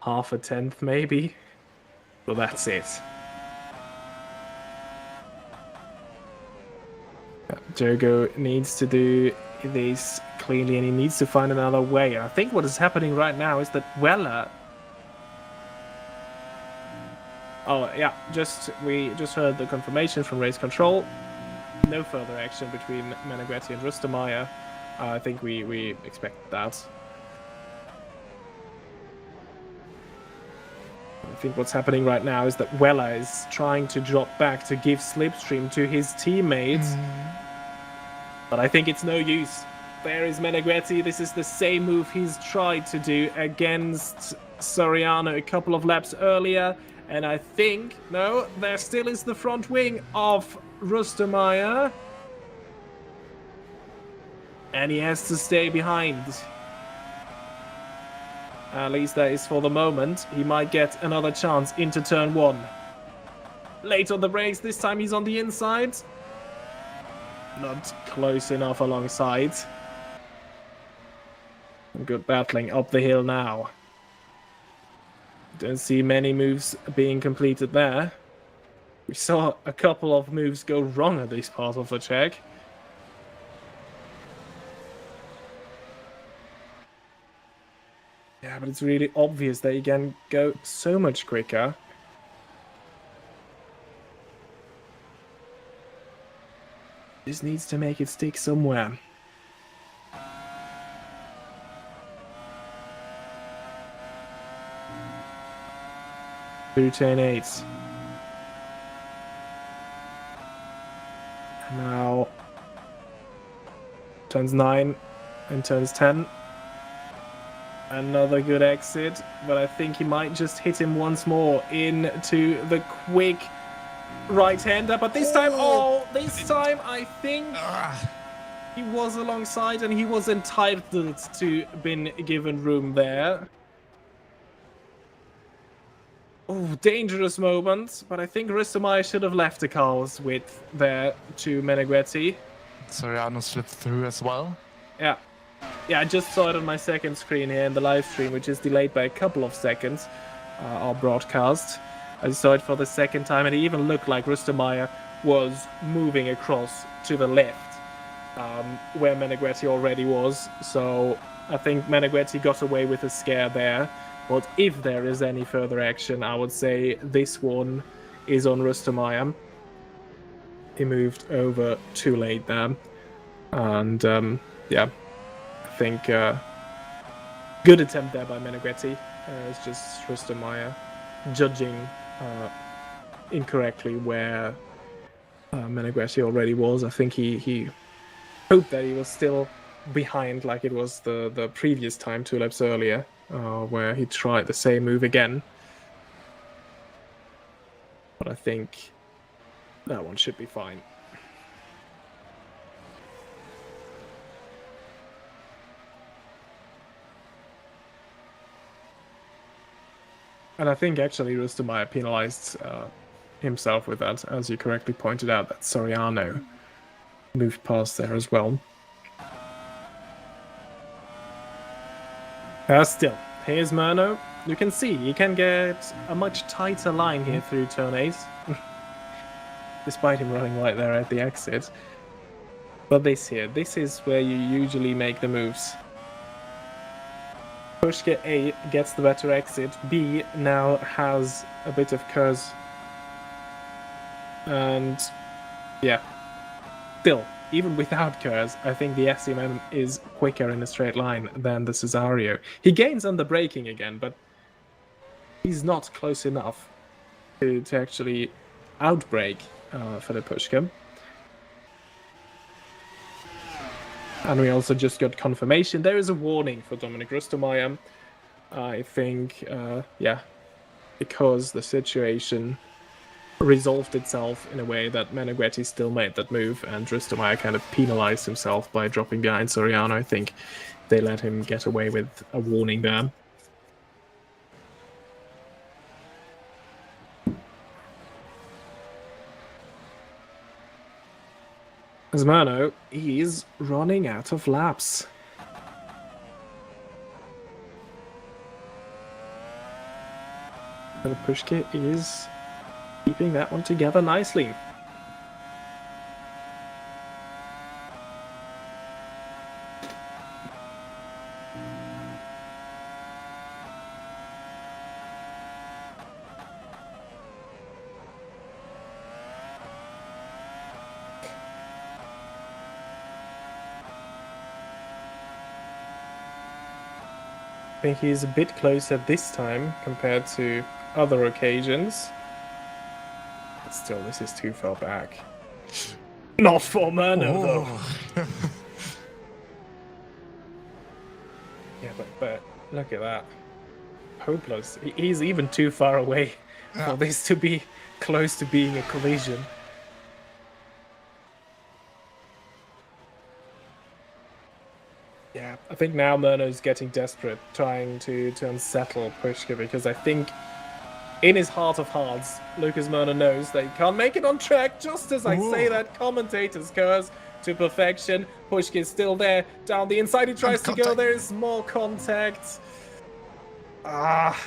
half a tenth maybe. Well, that's it. Jogo needs to do this cleanly, and he needs to find another way. I think what is happening right now is that Weller... Oh, yeah, we just heard the confirmation from race control. No further action between Meneghetti and Rustemeyer. I think we expect that. I think what's happening right now is that Weller is trying to drop back to give slipstream to his teammates. But I think it's no use. There is Meneghetti. This is the same move he's tried to do against Soriano a couple of laps earlier. And I think, no, there still is the front wing of Rustemeyer. And he has to stay behind. At least that is for the moment. He might get another chance into turn 1. Late on the brakes, this time he's on the inside. Not close enough alongside. Good battling up the hill now. Don't see many moves being completed there. We saw a couple of moves go wrong at this part of the track. Yeah, but it's really obvious that you can go so much quicker. Just needs to make it stick somewhere. Through turn 8. And now turns 9 and turns 10. Another good exit, but I think he might just hit him once more into the quick right-hander. But this time, I think he was alongside and he was entitled to been given room there. Oh, dangerous moment, but I think Rustemeyer should have left the car's width there to Meneghetti. Soriano slipped through as well. Yeah. Yeah, I just saw it on my second screen here in the live stream, which is delayed by a couple of seconds, our broadcast. I saw it for the second time, and it even looked like Rustemeyer was moving across to the left, where Meneghetti already was. So I think Meneghetti got away with a scare there. But if there is any further action, I would say this one is on Rustemeyer. He moved over too late there. And, yeah, I think good attempt there by Meneghetti. It's just Rustemeyer judging incorrectly where Meneghetti already was. I think he hoped that he was still behind like it was the previous time, 2 laps earlier, where he tried the same move again. But I think that one should be fine. And I think actually Rustemeyer penalized himself with that, as you correctly pointed out, that Soriano moved past there as well. Still, here's Murno. You can see he can get a much tighter line here through turn 8, despite him running right there at the exit. But this is where you usually make the moves. Pushka A gets the better exit. B now has a bit of curse. And yeah, still, even without curse, I think the SCMM is quicker in a straight line than the Cesario. He gains on the braking again, but he's not close enough to actually outbrake Philip Pushka. And we also just got confirmation. There is a warning for Dominic Rustemeyer. I think, yeah, because the situation resolved itself in a way that Meneghetti still made that move, and Rustemeyer kind of penalized himself by dropping behind Soriano. I think they let him get away with a warning there. As Murno, he's running out of laps. And Pushka is keeping that one together nicely. I think he's a bit closer this time compared to other occasions. But still, this is too far back. Not for Murno, though. Yeah, but look at that. Hopeless. He's even too far away for this to be close to being a collision. Yeah, I think now Murno's getting desperate, trying to unsettle Pushka, because I think in his heart of hearts, Lucas Murno knows that he can't make it on track. Just as I say that, commentator's curse to perfection. Pushka is still there, down the inside, he tries to go, there is more contact. Ah.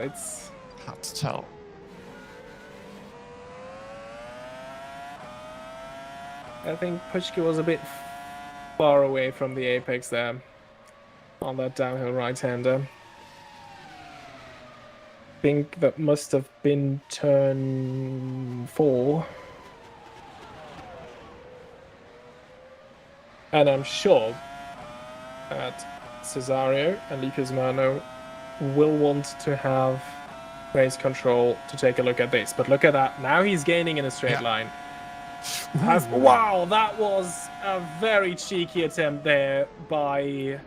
It's hard to tell. I think Pushka was a bit far away from the apex there on that downhill right-hander. I think that must have been turn 4. And I'm sure that Cesario and Lucas Murno will want to have race control to take a look at this. But look at that. Now he's gaining in a straight line. Wow, that was a very cheeky attempt there by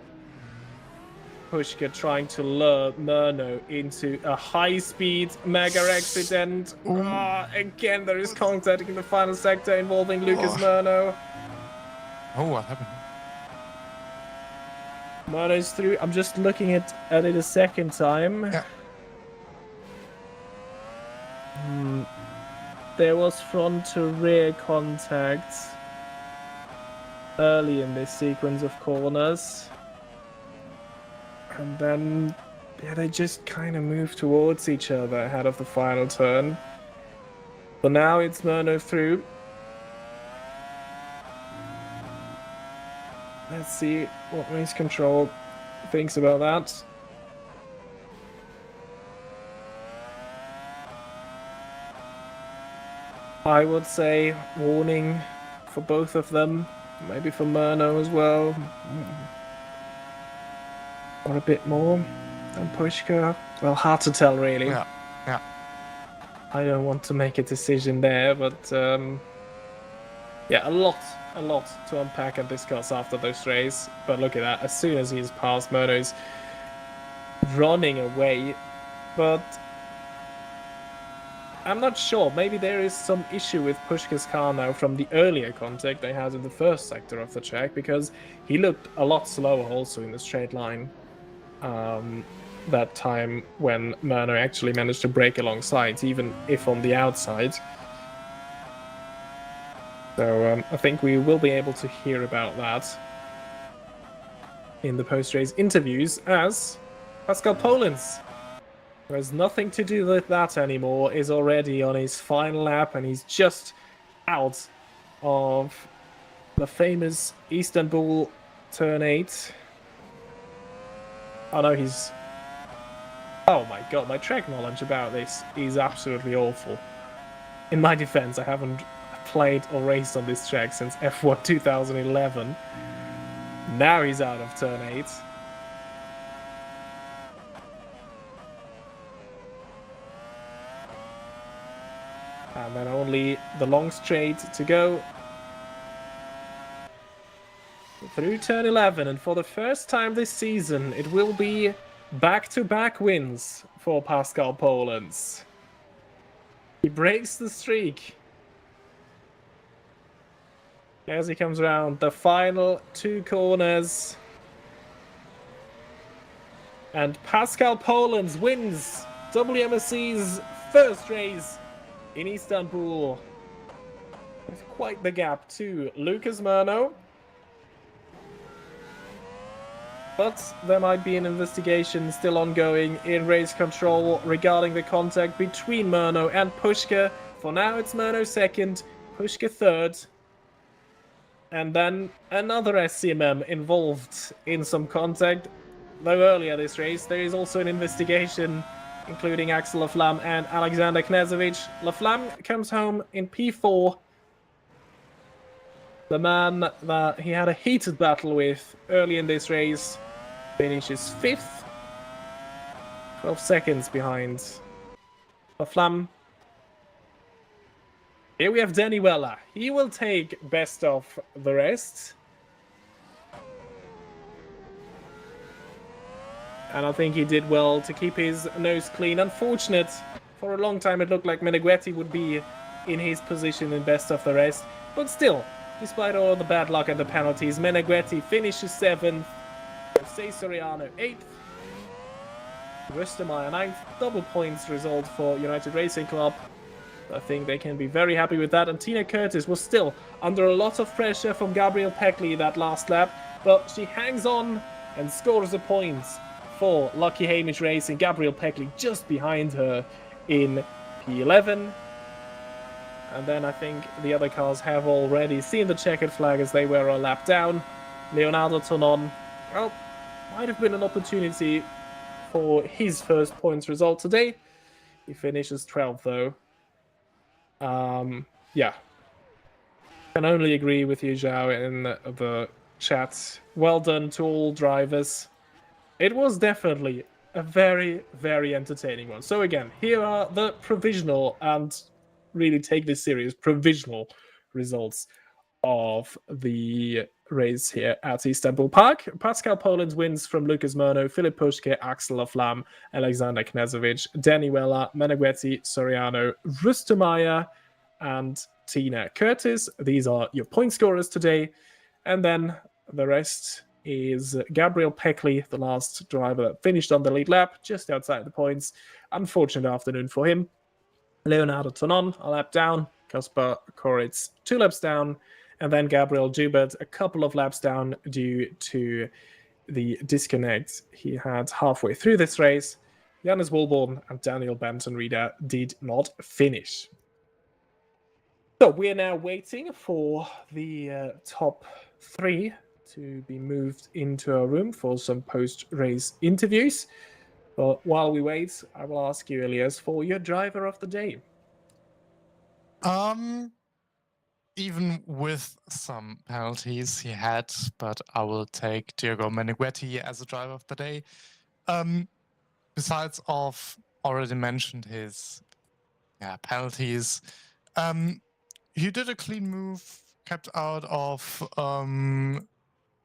Pushka, trying to lure Murno into a high-speed mega accident. Again, there is contact in the final sector involving Lucas Murno. Oh, what happened? Murno's through. I'm just looking at it a second time. Yeah. There was front to rear contact early in this sequence of corners. And then, yeah, they just kind of moved towards each other ahead of the final turn. But now it's Murno through. Let's see what race control thinks about that. I would say warning for both of them, maybe for Murno as well. or a bit more than Pushka. Well, hard to tell, really. Yeah, yeah. I don't want to make a decision there, but yeah, a lot to unpack and discuss after those races. But look at that, as soon as he's past, Murdo's running away. But I'm not sure, maybe there is some issue with Pushka's car now from the earlier contact they had in the first sector of the track, because he looked a lot slower also in the straight line. That time when Murno actually managed to brake alongside, even if on the outside. So I think we will be able to hear about that in the post-race interviews, as Pascal Polens, who has nothing to do with that anymore, is already on his final lap, and he's just out of the famous Istanbul turn 8. Oh no, he's... Oh my god, my track knowledge about this is absolutely awful. In my defense, I haven't played or raced on this track since F1 2011. Now he's out of turn 8. And then only the long straight to go through turn 11. And for the first time this season, it will be back-to-back wins for Pascal Polens. He breaks the streak as he comes around the final 2 corners. And Pascal Polens wins WMSC's first race in Istanbul with quite the gap to Lucas Murno. But there might be an investigation still ongoing in race control regarding the contact between Murno and Pushka. For now, it's Murno second, Pushka third. And then another SCMM involved in some contact. Though earlier this race, there is also an investigation including Axel Laflamme and Alexander Knezovic. Laflamme comes home in P4. The man that he had a heated battle with early in this race finishes 5th, 12 seconds behind Laflamme. Here we have Danny Weller. He will take best of the rest. And I think he did well to keep his nose clean. Unfortunate, for a long time it looked like Meneghetti would be in his position in best of the rest. But still, despite all the bad luck and the penalties, Meneghetti finishes 7th. Jose Soriano 8th. Rüstemeyer 9th. Double points result for United Racing Club. I think they can be very happy with that. And Tina Curtis was still under a lot of pressure from Gabrielle Peckley that last lap. But she hangs on and scores a point for Lucky Hamish Racing. Gabrielle Peckley just behind her in P11. And then I think the other cars have already seen the checkered flag as they were a lap down. Leonardo Tonon, well, might have been an opportunity for his first points result today. He finishes 12th though. Yeah. Can only agree with you, Zhao, in the chat. Well done to all drivers. It was definitely a very, very entertaining one. So again, here are the provisional, and really take this serious, provisional results of the race here at Istanbul Park. Pascal Polens wins from Lucas Murno, Philip Pushke, Axel Laflamme, Alexander Knezovic, Danny Weller, Meneghetti, Soriano, Rüstemeyer, and Tina Curtis. These are your point scorers today. And then the rest is Gabrielle Peckley, the last driver that finished on the lead lap, just outside the points. Unfortunate afternoon for him. Leonardo Tonon, a lap down. Kaspar Koritz, 2 laps down. And then Gabriel Joubert, a couple of laps down due to the disconnect he had halfway through this race. Janus Wolborn and Daniel Benton-Reeder did not finish. So we're now waiting for the top 3 to be moved into our room for some post-race interviews. But while we wait, I will ask you, Elias, for your driver of the day. even with some penalties he had, but I will take Diego Meneghetti as a driver of the day. Besides of already mentioned his penalties, he did a clean move, kept out of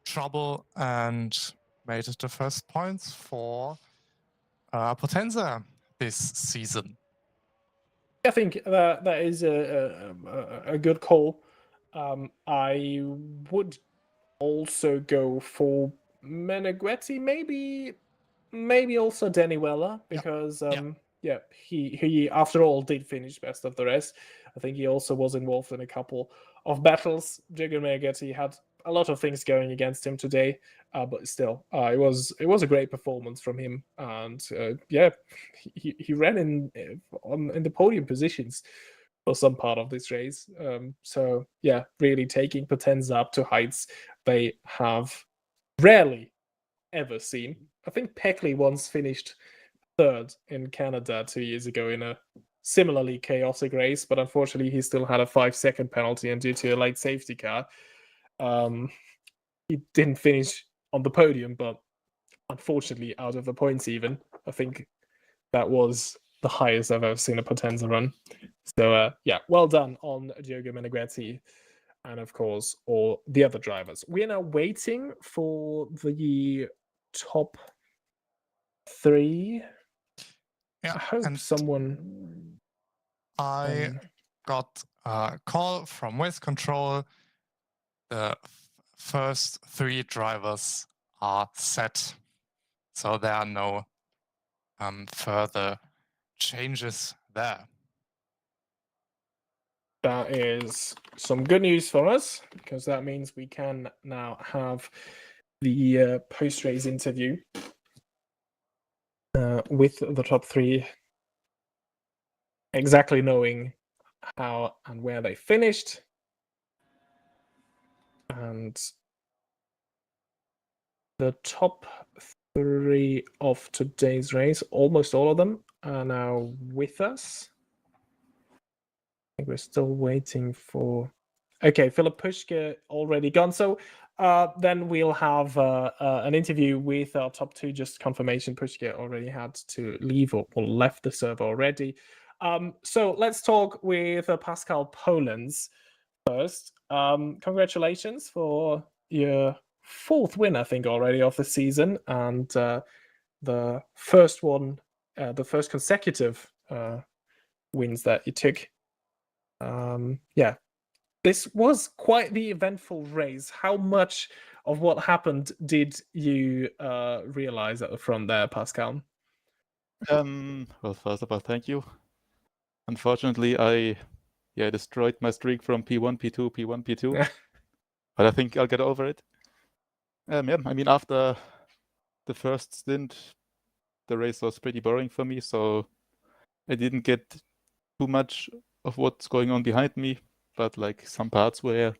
trouble, and made the first points for Potenza this season. I think that is a good call. I would also go for Meneghetti, maybe also Danny Weller, because he after all did finish best of the rest. I think he also was involved in a couple of battles. Diego Meneghetti had a lot of things going against him today, but still, it was a great performance from him, and he ran in the podium positions for some part of this race. So yeah, really taking Potenza up to heights they have rarely ever seen. I think Peckley once finished third in Canada 2 years ago in a similarly chaotic race, but unfortunately he still had a 5-second penalty, and due to a late safety car, he didn't finish on the podium, but unfortunately out of the points even. I think that was the highest I've ever seen a Potenza run. So well done on Diogo Meneghetti and of course all the other drivers. We are now waiting for the top 3. Yeah, I hope and someone. I got a call from Waste Control. The first 3 drivers are set, so there are no further changes there. That is some good news for us, because that means we can now have the post-race interview with the top 3, exactly knowing how and where they finished. And the top 3 of today's race, almost all of them, are now with us. I think we're still waiting for. Okay, Philip Pushka already gone. So then we'll have an interview with our top 2. Just confirmation, Pushka already had to leave or left the server already. So let's talk with Pascal Polens first. Congratulations for your 4th win, I think, already of the season, and the first one, the first consecutive wins that you took. This was quite the eventful race. How much of what happened did you realize at the front there, Pascal? Well, first of all, thank you. Unfortunately, I destroyed my streak from P1, P2, P1, P2. But I think I'll get over it. I mean, after the first stint, the race was pretty boring for me, so I didn't get too much of what's going on behind me. But like some parts were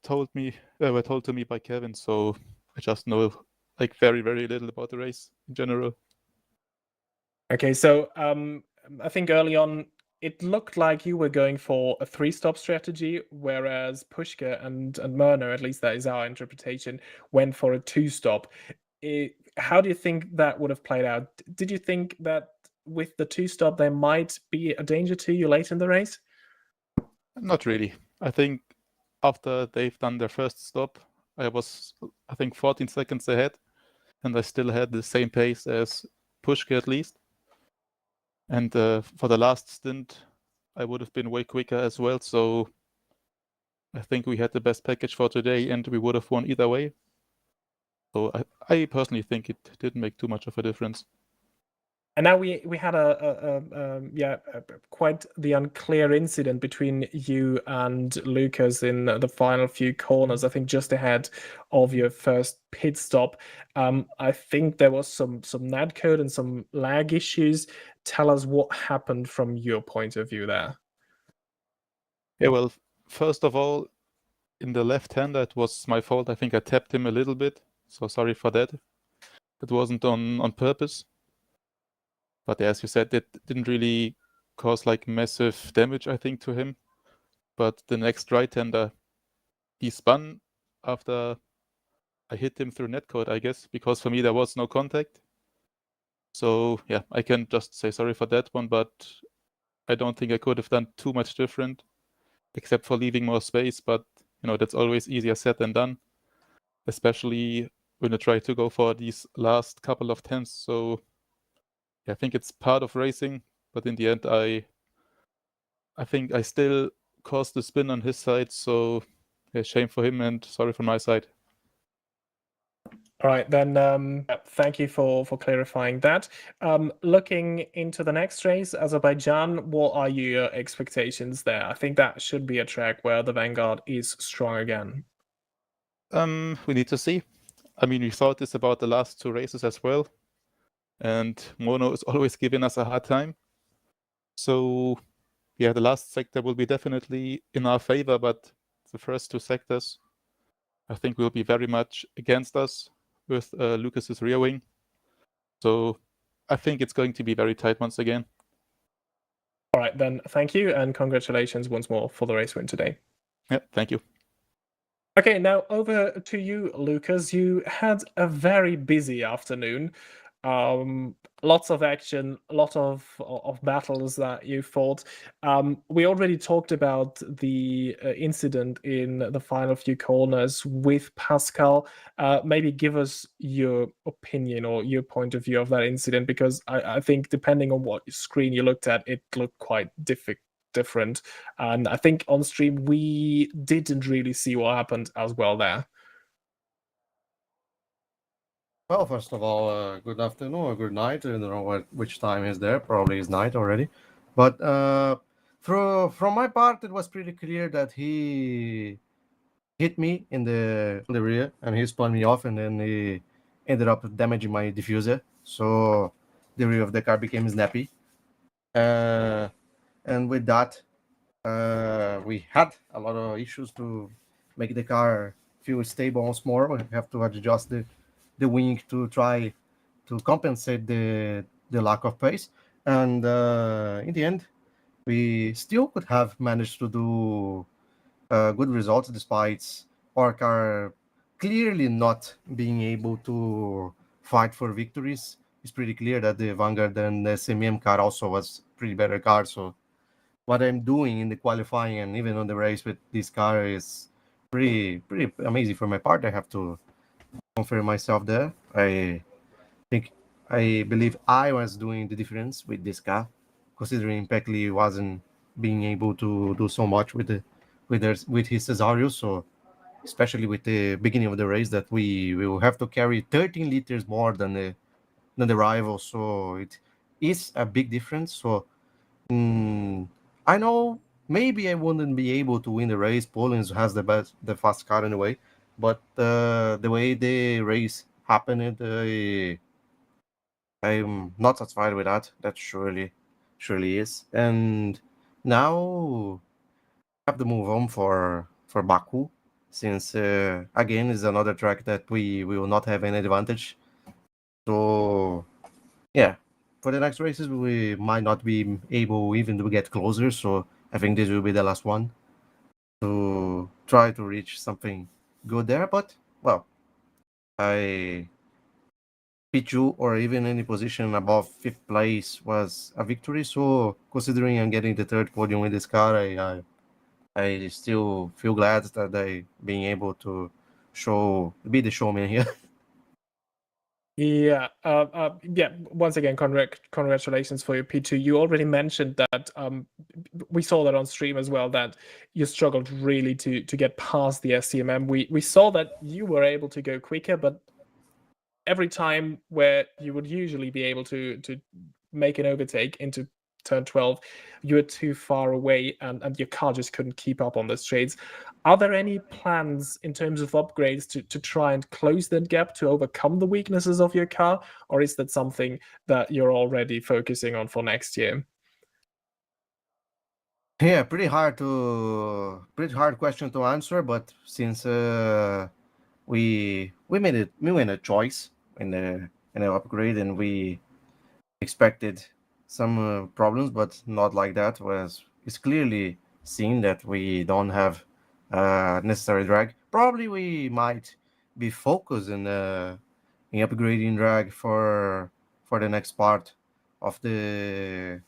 told to me by Kevin, so I just know like very, very little about the race in general. Okay, so I think early on it looked like you were going for a 3-stop strategy, whereas Pushka and Myrna, at least that is our interpretation, went for a 2-stop. How do you think that would have played out? Did you think that with the 2-stop there might be a danger to you late in the race? Not really. I think after they've done their first stop, I was, I think, 14 seconds ahead, and I still had the same pace as Pushka at least. And for the last stint, I would have been way quicker as well. So I think we had the best package for today, and we would have won either way. So I personally think it didn't make too much of a difference. And now we had quite the unclear incident between you and Lucas in the final few corners. I think just ahead of your first pit stop. I think there was some NAD code and some lag issues. Tell us what happened from your point of view there. Yeah, well, first of all, in the left-hander, it was my fault. I think I tapped him a little bit, so sorry for that. It wasn't on purpose. But as you said, it didn't really cause like massive damage, I think, to him. but the next right-hander, he spun after I hit him through netcode, I guess, because for me there was no contact. So yeah, I can just say sorry for that one, but I don't think I could have done too much different, except for leaving more space. But that's always easier said than done, especially when you try to go for these last couple of tens. So yeah, I think it's part of racing, but in the end, I think I still caused the spin on his side. So yeah, shame for him and sorry from my side. All right, then thank you for clarifying that. Looking into the next race, Azerbaijan, what are your expectations there? I think that should be a track where the Vanguard is strong again. We need to see. I mean, we thought this about the last two races as well, and Mono is always giving us a hard time. So yeah, the last sector will be definitely in our favor, but the first two sectors, I think, will be very much against us with Lucas's rear wing. So I think it's going to be very tight once again. All right, then thank you and congratulations once more for the race win today. Yeah, thank you. Okay, now over to you, Lucas. You had a very busy afternoon. Lots of action, a lot of battles that you fought. We already talked about the incident in the final few corners with Pascal. Maybe give us your opinion or your point of view of that incident, because I think depending on what screen you looked at, it looked quite different. And I think on stream we didn't really see what happened as well there. Well, first of all, good afternoon or good night. I don't know which time is there. Probably is night already. But from my part, it was pretty clear that he hit me in the rear and he spun me off, and then he ended up damaging my diffuser. So the rear of the car became snappy. And with that, we had a lot of issues to make the car feel stable once more. We have to adjust the wing to try to compensate the lack of pace. And in the end, we still could have managed to do good results despite our car clearly not being able to fight for victories. It's pretty clear that the Vanguard and the SMM car also was pretty better car. So what I'm doing in the qualifying and even on the race with this car is pretty amazing for my part. I have to confirm myself there. I believe I was doing the difference with this car, considering Peckley wasn't being able to do so much with his Cesario. So especially with the beginning of the race, that we will have to carry 13 liters more than the rival. So it is a big difference. So I know maybe I wouldn't be able to win the race. Poland has the fast car anyway, but the way the race happened, I'm not satisfied with that. That surely is. And now I have to move on for Baku, since again is another track that we will not have any advantage. So yeah, for the next races we might not be able even to get closer. So I think this will be the last one to try to reach something good there. But well, P2 or even any position above 5th place was a victory. So considering I'm getting the 3rd podium with this car, I still feel glad that I being able to be the showman here. Yeah, yeah. Once again, congratulations for your P2. You already mentioned that we saw that on stream as well, that you struggled really to get past the SCMM. We saw that you were able to go quicker, but every time where you would usually be able to make an overtake into turn 12, you were too far away and your car just couldn't keep up on the straights. Are there any plans in terms of upgrades to try and close that gap to overcome the weaknesses of your car, or is that something that you're already focusing on for next year? Yeah, pretty hard question to answer, but since we made a choice in the upgrade, and we expected some problems, but not like that. Whereas it's clearly seeing that we don't have necessary drag. Probably we might be focused in upgrading drag for the next part of the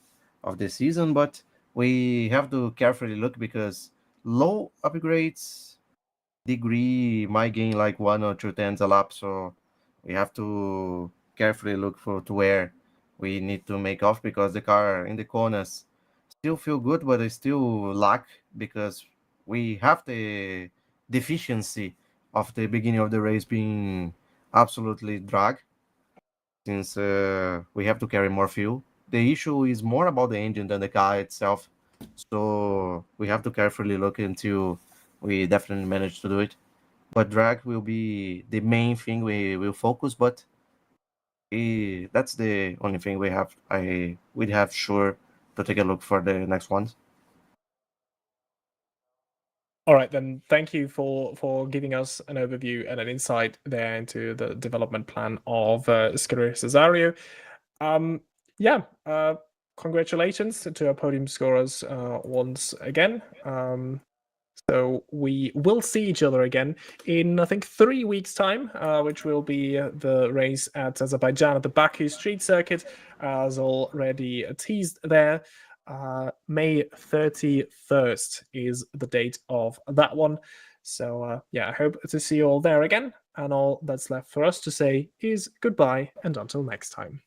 season, but we have to carefully look because low upgrades degree might gain like 1 or 2 tenths a lap, so we have to carefully look for to where we need to make off because the car in the corners still feel good, but they still lack because we have the deficiency of the beginning of the race being absolutely drag since we have to carry more fuel. The issue is more about the engine than the car itself, so we have to carefully look until we definitely manage to do it. But drag will be the main thing we will focus, but that's the only thing we have. We'd have sure to take a look for the next ones. All right, then. Thank you for giving us an overview and an insight there into the development plan of Scuderia Cesario. Yeah. Congratulations to our podium scorers once again. So we will see each other again in, I think, 3 weeks' time, which will be the race at Azerbaijan at the Baku Street Circuit, as already teased there. May 31st is the date of that one. So yeah, I hope to see you all there again. And all that's left for us to say is goodbye and until next time.